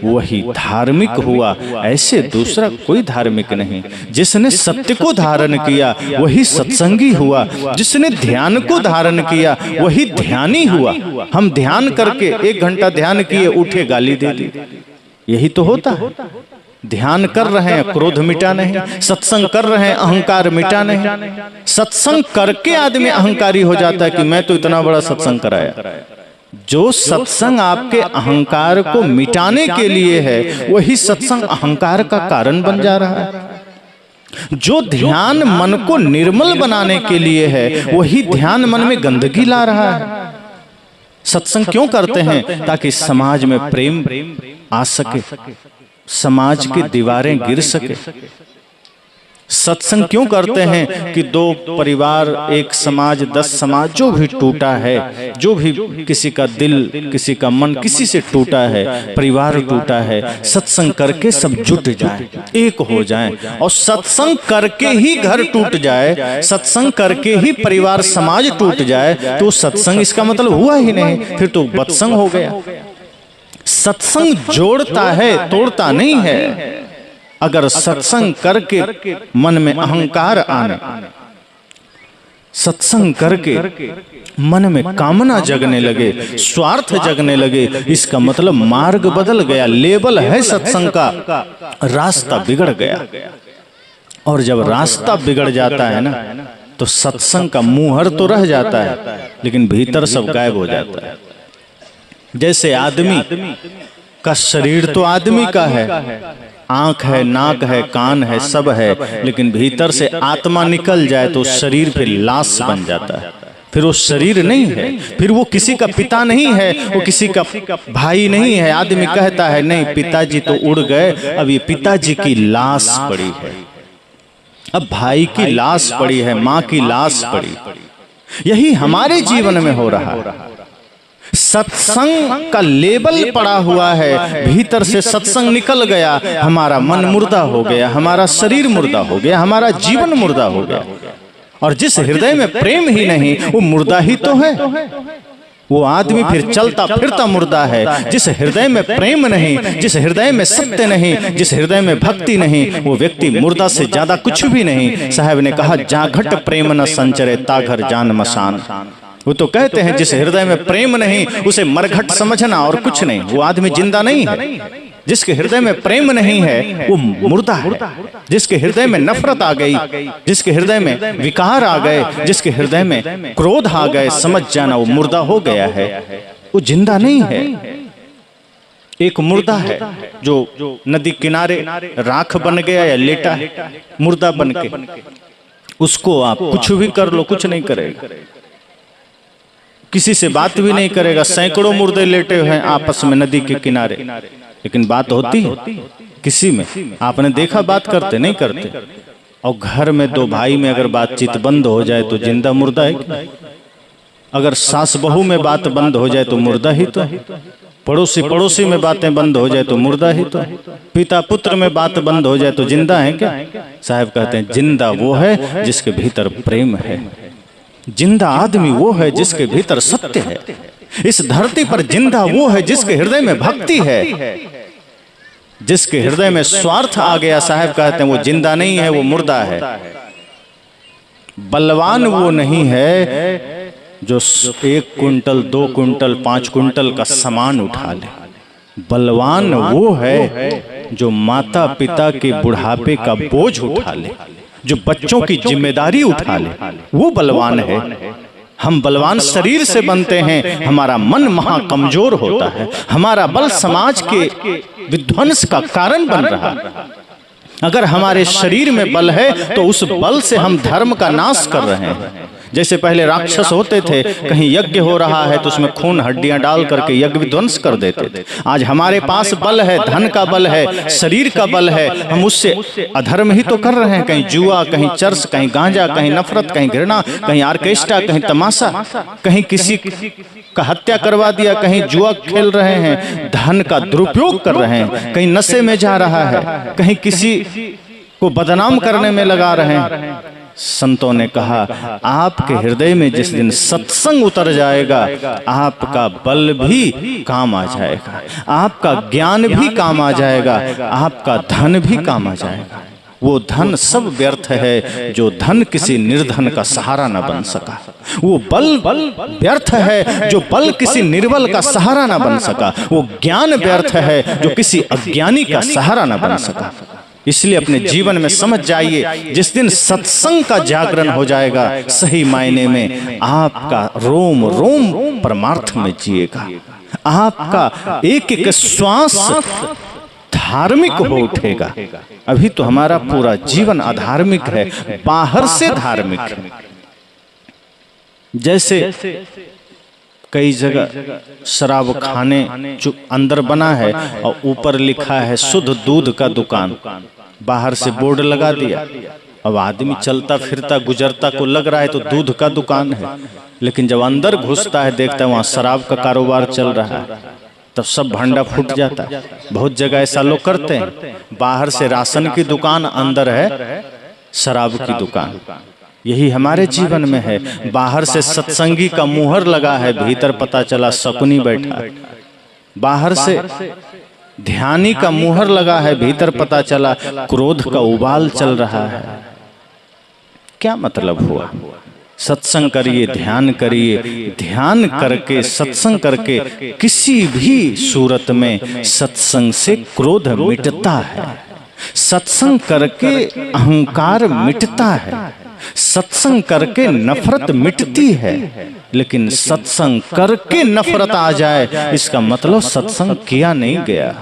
वही धार्मिक हुआ, ऐसे दूसरा कोई धार्मिक नहीं। जिसने सत्य को धारण किया वही सत्संगी हुआ, जिसने ध्यान को धारण किया वही ध्यानी हुआ। हम ध्यान करके 1 घंटा ध्यान किए, उठे गाली दे दी, यही तो होता है। ध्यान कर रहे हैं, क्रोध मिटा नहीं। सत्संग कर रहे हैं, अहंकार मिटा नहीं। सत्संग करके आदमी अहंकारी हो जाता है कि मैं तो इतना बड़ा सत्संग कराया। जो सत्संग आपके अहंकार को मिटाने के लिए है वही सत्संग अहंकार का कारण बन जा रहा है। जो ध्यान मन को निर्मल बनाने के लिए है वही ध्यान मन में गंदगी ला रहा है। सत्संग क्यों करते हैं? ताकि समाज में प्रेम आ सके, समाज की दीवारें गिर सके। सत्संग क्यों करते हैं? कि 2 परिवार, 1 समाज, 10 समाज, जो भी टूटा है, जो भी किसी का दिल, किसी का मन किसी से टूटा है, परिवार टूटा है, सत्संग करके सब जुट जाए, एक हो जाए। और सत्संग करके ही घर टूट जाए, सत्संग करके ही परिवार, समाज टूट जाए, तो सत्संग इसका मतलब हुआ ही नहीं, फिर तो बत्संग हो गया। सत्संग जोड़ता है, तोड़ता नहीं है। अगर सत्संग करके मन में अहंकार आने, सत्संग करके मन में कामना जगने लगे, स्वार्थ जगने लगे, इसका मतलब मार्ग बदल गया, लेवल है सत्संग का, रास्ता बिगड़ गया। और जब रास्ता बिगड़ जाता है ना, तो सत्संग का मुहर तो रह जाता है लेकिन भीतर सब गायब हो जाता है। जैसे आदमी का शरीर तो आदमी का है, आंख है, नाक है, कान है, सब है, लेकिन भीतर से आत्मा निकल जाए तो शरीर फिर लाश बन जाता है। फिर वो शरीर नहीं है, फिर वो किसी का पिता नहीं है, वो किसी का भाई नहीं है। आदमी कहता है नहीं पिताजी तो उड़ गए, अब ये पिताजी की लाश पड़ी है, अब भाई की लाश पड़ी है, माँ की लाश पड़ी। यही हमारे जीवन में हो रहा है। सत्संग का लेबल पड़ा हुआ है, भीतर से सत्संग निकल गया, हमारा मन मुर्दा हो गया, हमारा शरीर मुर्दा हो गया, हमारा जीवन मुर्दा हो गया। और जिस हृदय में प्रेम ही नहीं वो मुर्दा ही तो है, वो आदमी फिर चलता फिरता मुर्दा है। जिस हृदय में प्रेम नहीं, जिस हृदय में सत्य नहीं, जिस हृदय में भक्ति नहीं, वो व्यक्ति मुर्दा से ज्यादा कुछ भी नहीं। साहब ने कहा जाघट प्रेम न संचरे ताघर जान मसान। वो तो कहते हैं जिस हृदय में प्रेम नहीं उसे मरघट समझना और कुछ नहीं, वो आदमी जिंदा नहीं है। जिसके हृदय में प्रेम नहीं है वो मुर्दा है। जिसके हृदय में नफरत आ गई, जिसके हृदय में विकार आ गए, जिसके हृदय में क्रोध आ गए, समझ जाना वो मुर्दा हो गया है, वो जिंदा नहीं है। एक मुर्दा है जो नदी किनारे राख बन गया या लेटा है, मुर्दा बन के, उसको आप कुछ भी कर लो कुछ नहीं करेगा, किसी से बात भी नहीं करेगा। सैकड़ों मुर्दे लेटे हुए हैं आपस में नदी के किनारे, लेकिन बात होती है किसी में? आपने देखा बात करते? नहीं करते। और घर में 2 भाई में अगर बातचीत बंद हो जाए तो जिंदा मुर्दा है। अगर सास बहू में बात बंद हो जाए तो मुर्दा ही तो है। पड़ोसी में बातें बंद हो जाए तो मुर्दा ही तो है। पिता पुत्र में बात बंद हो जाए तो जिंदा है क्या? साहब कहते हैं जिंदा वो है जिसके भीतर प्रेम है। जिंदा आदमी वो है जिसके भीतर सत्य है। इस धरती पर जिंदा वो है जिसके हृदय में भक्ति है। जिसके हृदय में स्वार्थ आ गया, साहब कहते हैं वो जिंदा नहीं है, वो मुर्दा है। बलवान वो नहीं है जो 1 कुंटल 2 कुंटल 5 कुंटल का सामान उठा ले। बलवान वो है जो माता पिता के बुढ़ापे का बोझ उठा ले। जो बच्चों की जिम्मेदारी उठा ले, वो बलवान है। हम बलवान शरीर से बनते हैं, हमारा मन महा कमजोर होता है, हमारा बल समाज के विध्वंस का कारण बन रहा है। अगर हमारे शरीर में बल है तो उस बल से हम धर्म का नाश कर रहे हैं। जैसे पहले राक्षस होते थे, कहीं यज्ञ हो रहा है तो उसमें खून हड्डियां डाल करके यज्ञ विध्वंस कर देते थे। आज हमारे पास बल है, धन का बल है, शरीर का बल है, हम उससे अधर्म ही तो कर रहे हैं। कहीं जुआ, कहीं चर्च, कहीं गांजा, कहीं नफरत, कहीं घृणा, कहीं ऑर्केस्ट्रा, कहीं तमाशा, कहीं किसी का हत्या करवा दिया, कहीं जुआ खेल रहे हैं, धन का दुरुपयोग कर रहे हैं, कहीं नशे में जा रहा है, कहीं किसी को बदनाम करने में लगा रहे हैं। संतों ने कहा, आपके हृदय में जिस दिन सत्संग उतर जाएगा, आपका बल भी काम आ जाएगा, आपका ज्ञान भी काम आ जाएगा, आपका धन भी काम आ जाएगा। वो धन सब व्यर्थ है जो धन किसी निर्धन का सहारा न बन सका। वो बल व्यर्थ है जो बल किसी निर्बल का सहारा न बन सका। वो ज्ञान व्यर्थ है जो किसी अज्ञानी का सहारा न बन सका। इसलिए अपने जीवन में समझ जाइए, जिस दिन सत्संग का जागरण हो जाएगा, सही मायने में आपका रोम रोम परमार्थ में जिएगा। आपका एक एक श्वास धार्मिक हो उठेगा। अभी तो हमारा पूरा जीवन अधार्मिक है, बाहर से धार्मिक है। जैसे कई जगह शराब खाने जो अंदर बना है और ऊपर लिखा है शुद्ध दूध का दुकान, बाहर से बोर्ड लगा दिया। अब आदमी चलता फिरता गुजरता को लग रहा है तो दूध का दुकान है, लेकिन जब अंदर घुसता है देखता है वहाँ शराब का कारोबार चल रहा है, तब सब भंडा फूट जाता है। बहुत जगह ऐसा लोग करते हैं, बाहर से राशन की दुकान, अंदर है शराब की दुकान। यही हमारे जीवन में है, बाहर से सत्संगी का मुहर लगा है, भीतर पता चला शकुनी बैठा है। बाहर से ध्यानी का मुहर लगा है, भीतर पता चला क्रोध का उबाल चल रहा है। क्या मतलब हुआ? सत्संग करिए, ध्यान करिए, ध्यान करके सत्संग करके किसी भी सूरत में सत्संग से क्रोध मिटता है, सत्संग करके अहंकार मिटता है, सत्संग करके नफरत मिटती है। लेकिन सत्संग करके नफरत आ जाए, इसका मतलब सत्संग किया नहीं गया।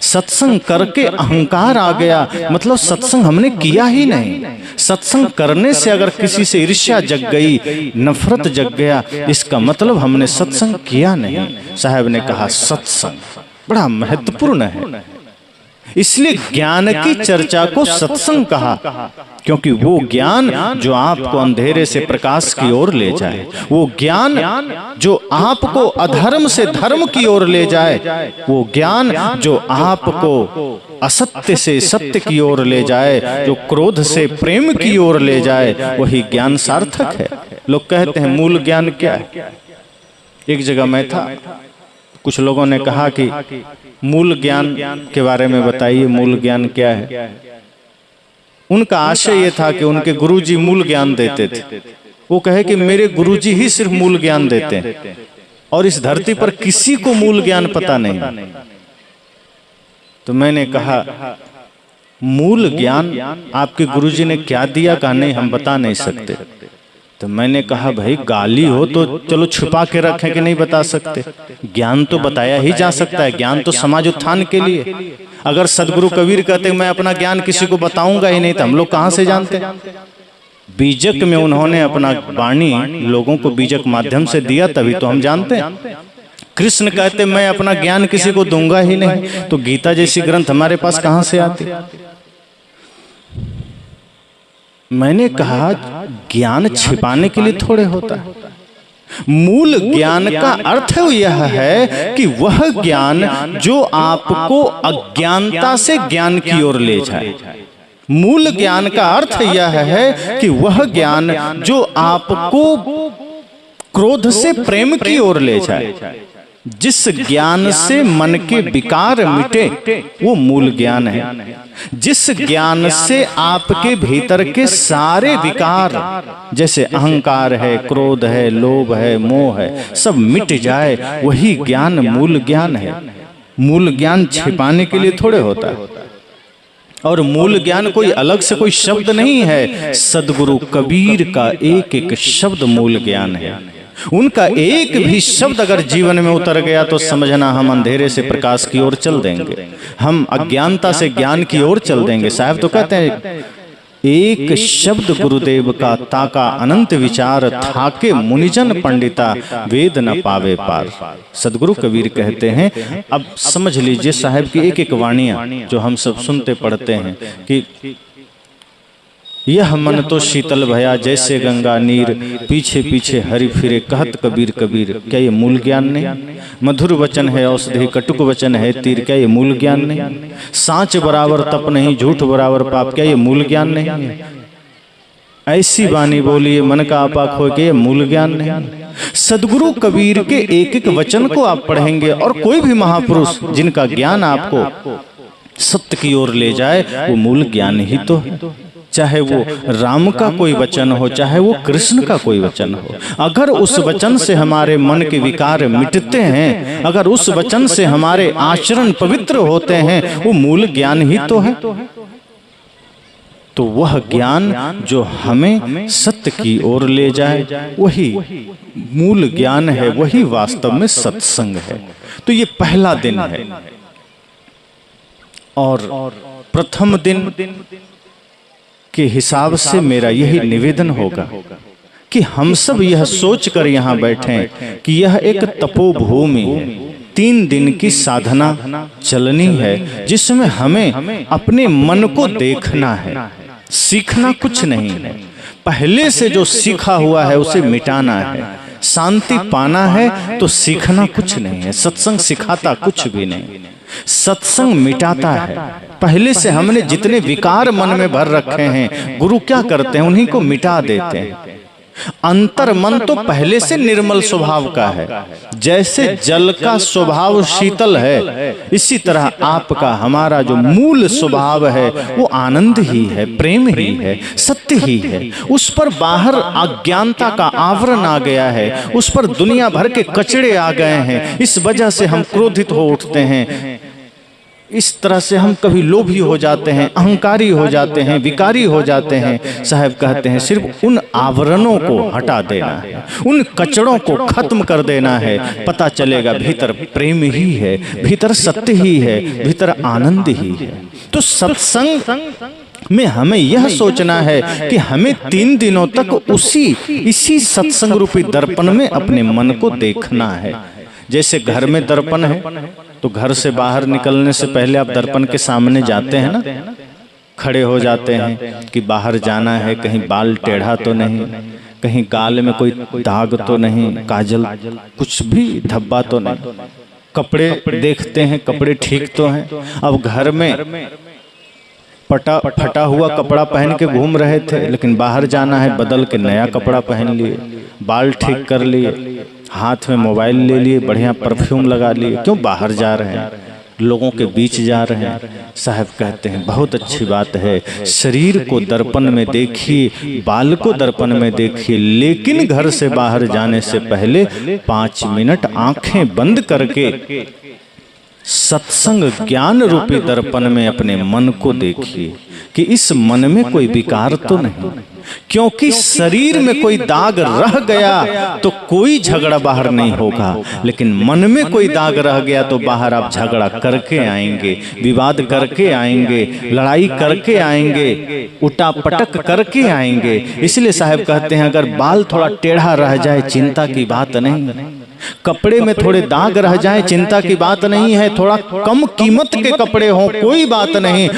सत्संग करके अहंकार आ गया, मतलब सत्संग हमने किया ही नहीं। सत्संग करने से अगर किसी से ईर्ष्या जग गई, नफरत जग गया, इसका मतलब हमने सत्संग किया नहीं। साहब ने कहा सत्संग बड़ा महत्वपूर्ण है, इसलिए ज्ञान की चर्चा को सत्संग कहा, क्योंकि वो ज्ञान जो आपको अंधेरे से प्रकाश की ओर ले जाए, वो ज्ञान जो आपको अधर्म से धर्म की ओर ले जाए, वो ज्ञान जो आपको असत्य से सत्य की ओर ले जाए, जो क्रोध से प्रेम की ओर ले जाए, वही ज्ञान सार्थक है। लोग कहते हैं मूल ज्ञान क्या है? एक जगह मैं था, कुछ लोगों ने कहा कि मूल ज्ञान के बारे में बताइए, मूल ज्ञान क्या है? उनका आशय ये था कि उनके गुरुजी मूल ज्ञान देते थे। वो कहे कि मेरे गुरुजी ही सिर्फ मूल ज्ञान देते हैं और इस धरती पर किसी को मूल ज्ञान पता नहीं। तो मैंने कहा मूल ज्ञान आपके गुरुजी ने क्या दिया? कहा नहीं, हम बता नहीं सकते। तो मैंने कहा भाई गाली हो तो चलो छुपा के रखें कि नहीं बता सकते, ज्ञान तो बताया ही जा सकता है। ज्ञान तो समाज उत्थान के लिए। अगर सदगुरु कबीर कहते मैं अपना ज्ञान किसी को बताऊंगा ही नहीं, तो हम लोग कहां से जानते? बीजक में उन्होंने अपना वाणी लोगों को बीजक माध्यम से दिया, तभी तो हम जानते हैं। कृष्ण कहते मैं अपना ज्ञान किसी को दूंगा ही नहीं, तो गीता जैसी ग्रंथ हमारे पास कहां से आती? मैंने कहा ज्ञान छिपाने के लिए थोड़े होता है। मूल ज्ञान का अर्थ यह है कि वह ज्ञान जो आपको अज्ञानता से ज्ञान की ओर ले जाए। मूल ज्ञान का अर्थ यह है कि वह ज्ञान जो आपको क्रोध से प्रेम की ओर ले जाए। जिस ज्ञान से मन के विकार मिटे वो मूल ज्ञान है। जिस ज्ञान से आपके भीतर के सारे विकार, जैसे अहंकार है, क्रोध है, लोभ है, मोह है, सब मिट जाए, वही ज्ञान मूल ज्ञान है। मूल ज्ञान छिपाने के लिए थोड़े होता है। और मूल ज्ञान कोई अलग से कोई शब्द नहीं है, सदगुरु कबीर का एक एक शब्द मूल ज्ञान है। उनका एक भी शब्द अगर जीवन में उतर गया तो समझना हम अंधेरे से प्रकाश की ओर चल देंगे, हम अज्ञानता से ज्ञान की ओर चल देंगे। साहब तो कहते हैं एक शब्द गुरुदेव का ताका अनंत विचार, थाके मुनिजन पंडिता वेद न पावे पार। सदगुरु कबीर कहते हैं, अब समझ लीजिए साहब की एक एक वाणियां जो हम सब सुनते पढ़ते हैं कि यह मन तो शीतल भया जैसे गंगा नीर, पीछे पीछे हरि फिरे कहत कबीर कबीर। क्या ये मूल ज्ञान नहीं? मधुर वचन है औषधि, कटुक वचन है तीर। क्या ये मूल ज्ञान नहीं? सांच बराबर तप नहीं, झूठ बराबर पाप। क्या ये मूल ज्ञान नहीं? ऐसी वाणी बोलिए मन का आपा खो के, मूल ज्ञान नहीं? सदगुरु कबीर के एक एक वचन को आप पढ़ेंगे और कोई भी महापुरुष जिनका ज्ञान आपको सत्य की ओर ले जाए, वो मूल ज्ञान ही तो है। चाहे वो राम का कोई वचन हो, चाहे वो कृष्ण का कोई वचन हो, अगर उस वचन से हमारे मन के विकार मिटते हैं, अगर उस वचन से हमारे आचरण पवित्र होते हैं, वो मूल ज्ञान ही तो है। तो वह ज्ञान जो हमें सत्य की ओर ले जाए, वही मूल ज्ञान है, वही वास्तव में सत्संग है। तो ये पहला दिन है और प्रथम दिन के हिसाब से मेरा यही निवेदन होगा कि हम सब यह सोचकर यहाँ बैठे कि यह एक तपोभूमि है, 3 दिन की साधना चलनी है, जिसमें हमें अपने मन को देखना है। सीखना कुछ नहीं है, पहले से जो सीखा हुआ है उसे मिटाना है। शांति पाना है तो सीखना कुछ नहीं है। सत्संग सिखाता कुछ भी नहीं, सत्संग मिटाता है। पहले से हमने जितने विकार मन में भर रखे हैं, गुरु क्या करते हैं, उन्हीं को मिटा देते हैं। अंतर मन तो पहले से निर्मल स्वभाव का है। जैसे जल का स्वभाव शीतल है, इसी तरह आपका हमारा जो मूल स्वभाव है वो आनंद ही है, प्रेम ही है, सत्य ही है। उस पर बाहर अज्ञानता का आवरण आ गया है, उस पर दुनिया भर के कचड़े आ गए हैं। इस वजह से हम क्रोधित हो उठते हैं, इस तरह से हम कभी लोभी हो जाते हैं, अहंकारी हो जाते हैं, विकारी हो जाते हैं। साहब कहते हैं सिर्फ उन आवरणों को हटा देना है, उन कचड़ों को खत्म कर देना है। पता चलेगा भीतर प्रेम ही है, भीतर सत्य ही है, भीतर आनंद ही है। तो सत्संग में हमें यह सोचना है कि हमें 3 दिनों तक इसी सत्संग रूपी दर्पण में अपने मन को देखना है। जैसे घर में दर्पण है तो घर से बाहर निकलने से पहले आप दर्पण के सामने जाते हैं ना, खड़े हो जाते हैं कि बाहर जाना है, कहीं बाल टेढ़ा तो नहीं, कहीं गाल में कोई दाग तो नहीं, काजल कुछ भी धब्बा तो नहीं, कपड़े देखते हैं कपड़े ठीक तो हैं। अब घर में फटा हुआ कपड़ा पहन के घूम रहे थे, लेकिन बाहर जाना है, बदल के नया कपड़ा पहन लिए, बाल ठीक कर लिए, हाथ में मोबाइल ले लिए, बढ़िया परफ्यूम लगा लिए। क्यों? बाहर जा रहे हैं, लोगों के बीच जा रहे हैं। साहब कहते हैं बहुत अच्छी बात है, शरीर को दर्पण में देखिए, बाल को दर्पण में देखिए, लेकिन घर से बाहर जाने से पहले 5 मिनट आंखें बंद करके सत्संग ज्ञान रूपी दर्पण में अपने मन को देखिए कि इस मन में कोई विकार तो नहीं। क्योंकि शरीर में कोई दाग रह गया तो कोई झगड़ा बाहर नहीं होगा, लेकिन मन में कोई दाग रह गया तो बाहर आप झगड़ा करके आएंगे, विवाद करके आएंगे, लड़ाई करके आएंगे, उठा पटक करके आएंगे। इसलिए साहब कहते हैं अगर बाल थोड़ा टेढ़ा रह जाए चिंता की बात नहीं, कपड़े में थोड़े दाग रह जाए चिंता की बात नहीं है, थोड़ा कम कीमत के कपड़े हो कोई बात नहीं,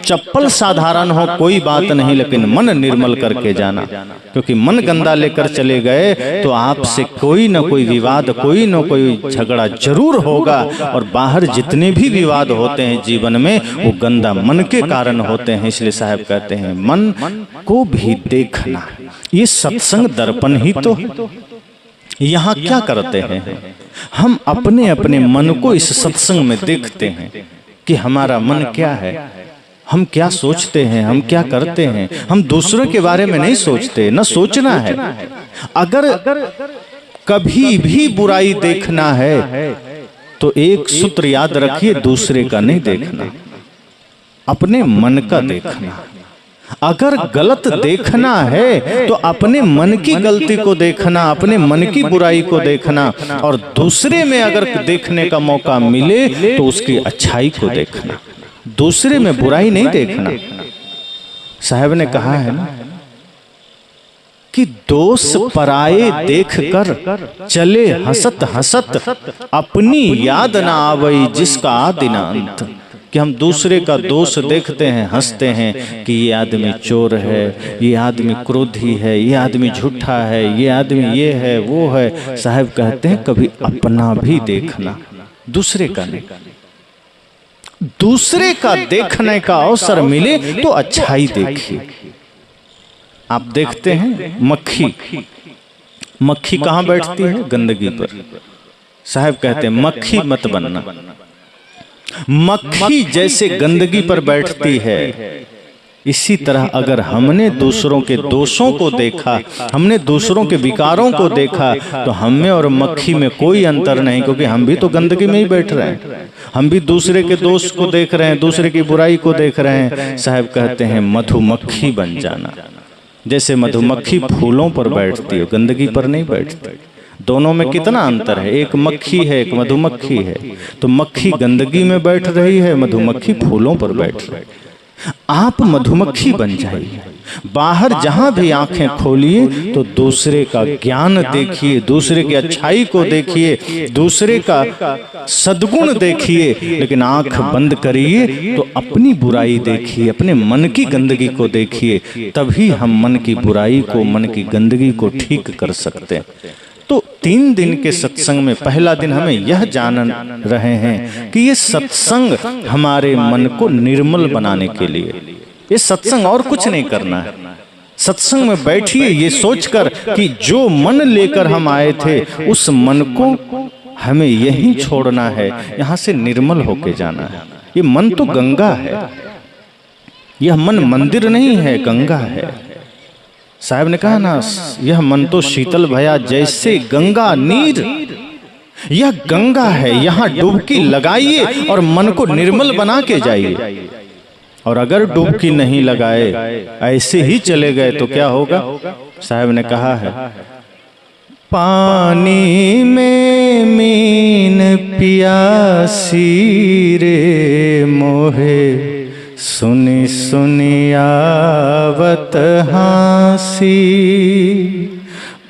चप्पल साधारण हो कोई बात नहीं, लेकिन मन निर्मल करके जाना। क्योंकि मन गंदा लेकर चले गए तो आपसे कोई न कोई विवाद, कोई न कोई झगड़ा जरूर होगा। और बाहर जितने भी विवाद होते हैं जीवन में वो गंदा मन के कारण होते हैं। इसलिए साहब कहते हैं मन को भी देखना, ये सत्संग दर्पण ही तो। यहाँ क्या करते हैं हम? अपने अपने मन को इस सत्संग में देखते हैं कि हमारा मन क्या है, हम क्या सोचते हैं, हम क्या करते हैं। हम दूसरों के बारे में नहीं सोचते, न सोचना है। अगर कभी भी बुराई देखना है तो एक सूत्र याद रखिए, दूसरे का नहीं देखना। अपने मन का देखना। अगर गलत देखना है तो अपने मन की गलती को देखना, अपने मन की बुराई को देखना, और दूसरे में अगर देखने का मौका मिले तो उसकी अच्छाई को देखना, दूसरे में बुराई नहीं देखना। साहब ने कहा है ना कि दोष पराये देखकर चले हंसत हंसत, अपनी याद ना आवई जिसका आदि ना अंत। कि हम दूसरे का दोष देखते हैं, हंसते हैं कि ये आदमी चोर है, ये आदमी क्रोधी है, ये आदमी झूठा है, ये आदमी ये है वो है। साहब कहते हैं कभी अपना भी देखना, दूसरे का नहीं। दूसरे का देखने का अवसर मिले तो अच्छाई देखिए। आप देखते हैं मक्खी कहां बैठती है? गंदगी पर। साहब कहते हैं मक्खी मत बनना। मक्खी जैसे गंदगी पर बैठती है, इसी तरह अगर हमने दूसरों के दोषों को देखा, हमने दूसरों के विकारों को देखा, तो हम में और मक्खी में कोई अंतर नहीं, क्योंकि हम भी तो गंदगी में ही बैठ रहे हैं। हम भी दूसरे के दोष को देख रहे हैं, दूसरे की बुराई को देख रहे हैं। साहब कहते हैं मधुमक्खी बन जाना। जैसे मधुमक्खी फूलों पर बैठती है, गंदगी पर नहीं बैठती। दोनों में कितना अंतर है? एक मक्खी है, एक मधुमक्खी है। तो मक्खी गंदगी में बैठ रही है, मधुमक्खी फूलों पर बैठ रही है। आप मधुमक्खी बन जाइए। बाहर जहां भी आंखें खोलिए तो दूसरे का ज्ञान देखिए, दूसरे की अच्छाई को देखिए, दूसरे का सद्गुण देखिए, लेकिन आंख बंद करिए तो अपनी बुराई देखिए, अपने मन की गंदगी को देखिए। तभी हम मन की बुराई को, मन की गंदगी को ठीक कर सकते हैं। तो 3 दिन के सत्संग में पहला दिन हमें यह जान रहे हैं कि ये सत्संग हमारे मन को निर्मल बनाने के लिए, ये सत्संग और कुछ नहीं करना है। सत्संग में बैठिए ये सोचकर कि जो मन लेकर हम आए थे उस मन को हमें यहीं छोड़ना है, यहां से निर्मल होके जाना है। ये मन तो गंगा है, यह मन मंदिर नहीं है, गंगा है। साहब ने कहा ना, यह मन तो शीतल भया जैसे गंगा नीर। यह गंगा है, यहाँ डुबकी लगाइए और मन को निर्मल बना के जाइए। और अगर डुबकी नहीं लगाए, ऐसे ही चले गए तो क्या होगा? साहब ने कहा है पानी में मीन पियासी रे मोहे, सुनी सुनी आवत हासी।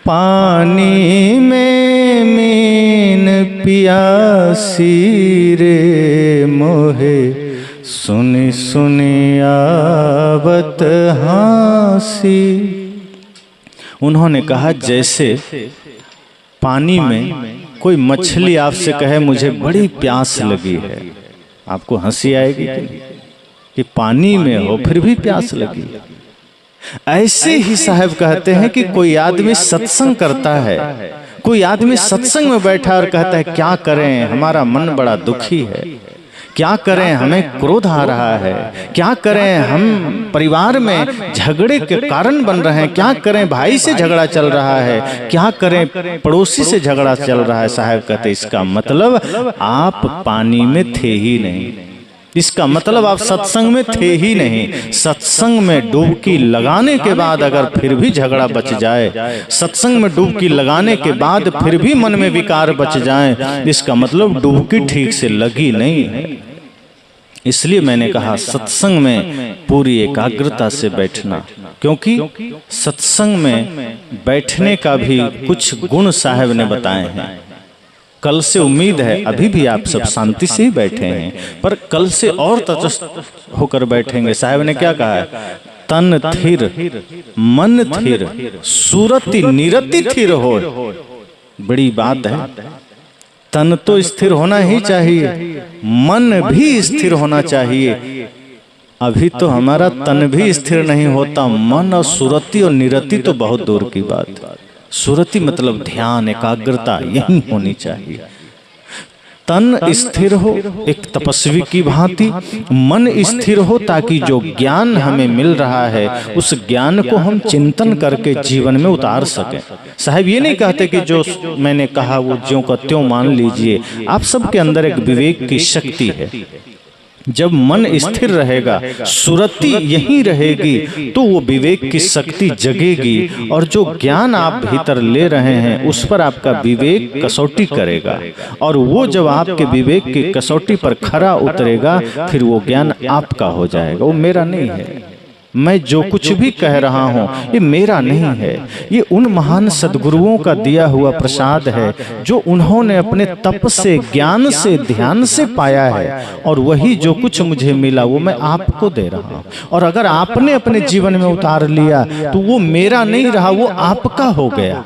पानी में मीन पियासी रे मोहे, सुनी सुनी आवत हासी। उन्होंने कहा जैसे पानी में कोई मछली आपसे कहे मुझे बड़ी प्यास लगी है, आपको हंसी आएगी कि पानी में हो फिर भी प्यास लगी। ऐसे ही साहब कहते हैं कि कोई आदमी सत्संग करता है, कोई आदमी सत्संग में बैठा और कहता है क्या करें, हमारा मन बड़ा दुखी है, क्या करें, हमें क्रोध आ रहा है, क्या करें, हम परिवार में झगड़े के कारण बन रहे हैं, क्या करें, भाई से झगड़ा चल रहा है, क्या करें, पड़ोसी से झगड़ा चल रहा है। साहब कहते इसका मतलब आप पानी में थे ही नहीं, इसका मतलब आप सत्संग में थे ही नहीं। सत्संग में डुबकी लगाने के बाद अगर फिर भी झगड़ा बच जाए, सत्संग में डुबकी लगाने के बाद फिर भी मन में विकार बच जाए, इसका मतलब डुबकी ठीक से लगी नहीं है। इसलिए मैंने कहा सत्संग में पूरी एकाग्रता से बैठना, क्योंकि सत्संग में बैठने का भी कुछ गुण साहब ने बताए हैं। कल से उम्मीद है, अभी भी आप सब शांति से ही बैठे हैं, पर कल से और तटस्थ होकर बैठेंगे। साहब ने क्या कहा है? तन थिर मन थिर सुरति निरति थिर हो। बड़ी बात है, तन तो स्थिर होना ही चाहिए, मन भी स्थिर होना चाहिए। अभी तो हमारा तन भी स्थिर नहीं होता, मन और सुरति और निरति तो बहुत दूर की बात। सुरति मतलब ध्यान, एकाग्रता यही होनी चाहिए। तन स्थिर हो एक तपस्वी की भांति, मन स्थिर हो ताकि जो ज्ञान हमें मिल रहा है उस ज्ञान को हम चिंतन करके जीवन में उतार सकें। साहब ये नहीं कहते कि जो मैंने कहा वो ज्यों का त्यों मान लीजिए। आप सबके अंदर एक विवेक की शक्ति है, जब मन स्थिर रहेगा, सुरति यहीं रहेगी, तो वो विवेक की शक्ति जगेगी और जो ज्ञान आप भीतर ले रहे हैं उस पर आपका विवेक कसौटी करेगा। और वो जब आपके विवेक की कसौटी पर खरा उतरेगा, फिर वो ज्ञान आपका हो जाएगा, वो मेरा नहीं है। मैं जो कुछ भी कह रहा हूँ ये मेरा नहीं है, ये उन महान सद्गुरुओं का दिया हुआ प्रसाद है जो उन्होंने अपने तप से, ज्ञान से, ध्यान से पाया है। और वही जो कुछ मुझे मिला वो मैं आपको दे रहा हूँ। और अगर आपने अपने जीवन में उतार लिया तो वो मेरा नहीं रहा, वो आपका हो गया।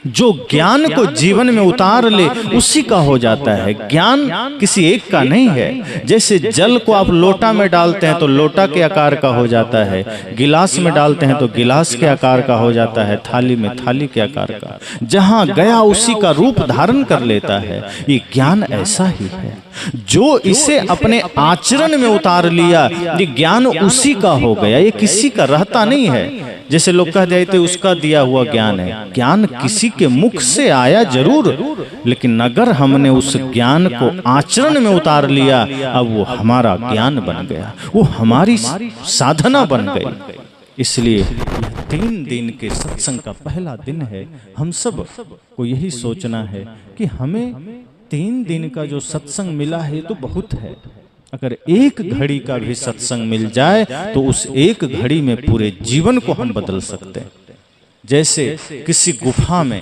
जो ज्ञान को जीवन में उतार ले उसी का हो जाता है। ज्ञान किसी एक का नहीं है। जैसे जल को आप लोटा में डालते हैं तो लोटा के आकार का हो जाता है, गिलास में डालते हैं तो गिलास के आकार का हो जाता है, थाली में थाली के आकार का। जहां गया उसी का रूप धारण कर लेता है। ये ज्ञान ऐसा ही है। जो इसे अपने आचरण में उतार लिया, ये ज्ञान उसी का हो गया, ये किसी का रहता नहीं है। जैसे लोग कह देते उसका दिया हुआ ज्ञान है। ज्ञान किसी के मुख से आया जरूर, लेकिन अगर हमने उस ज्ञान को आचरण में उतार लिया, अब वो हमारा ज्ञान बन गया, वो हमारी साधना बन गई। इसलिए 3 दिन के सत्संग का पहला दिन है। हम सब को यही सोचना है कि हमें 3 दिन का जो सत्संग मिला है तो बहुत है। अगर 1 घड़ी का भी सत्संग मिल जाए तो उस 1 घड़ी में पूरे जीवन को हम बदल सकते हैं। जैसे किसी गुफा में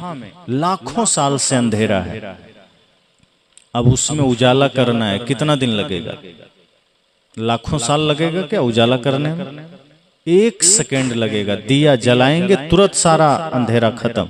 लाखों साल से अंधेरा है, अब उसमें उजाला करना है, कितना दिन लगेगा? लाखों साल लगेगा क्या उजाला करने में? 1 सेकेंड लगेगा। दिया जलाएंगे तुरंत सारा अंधेरा खत्म।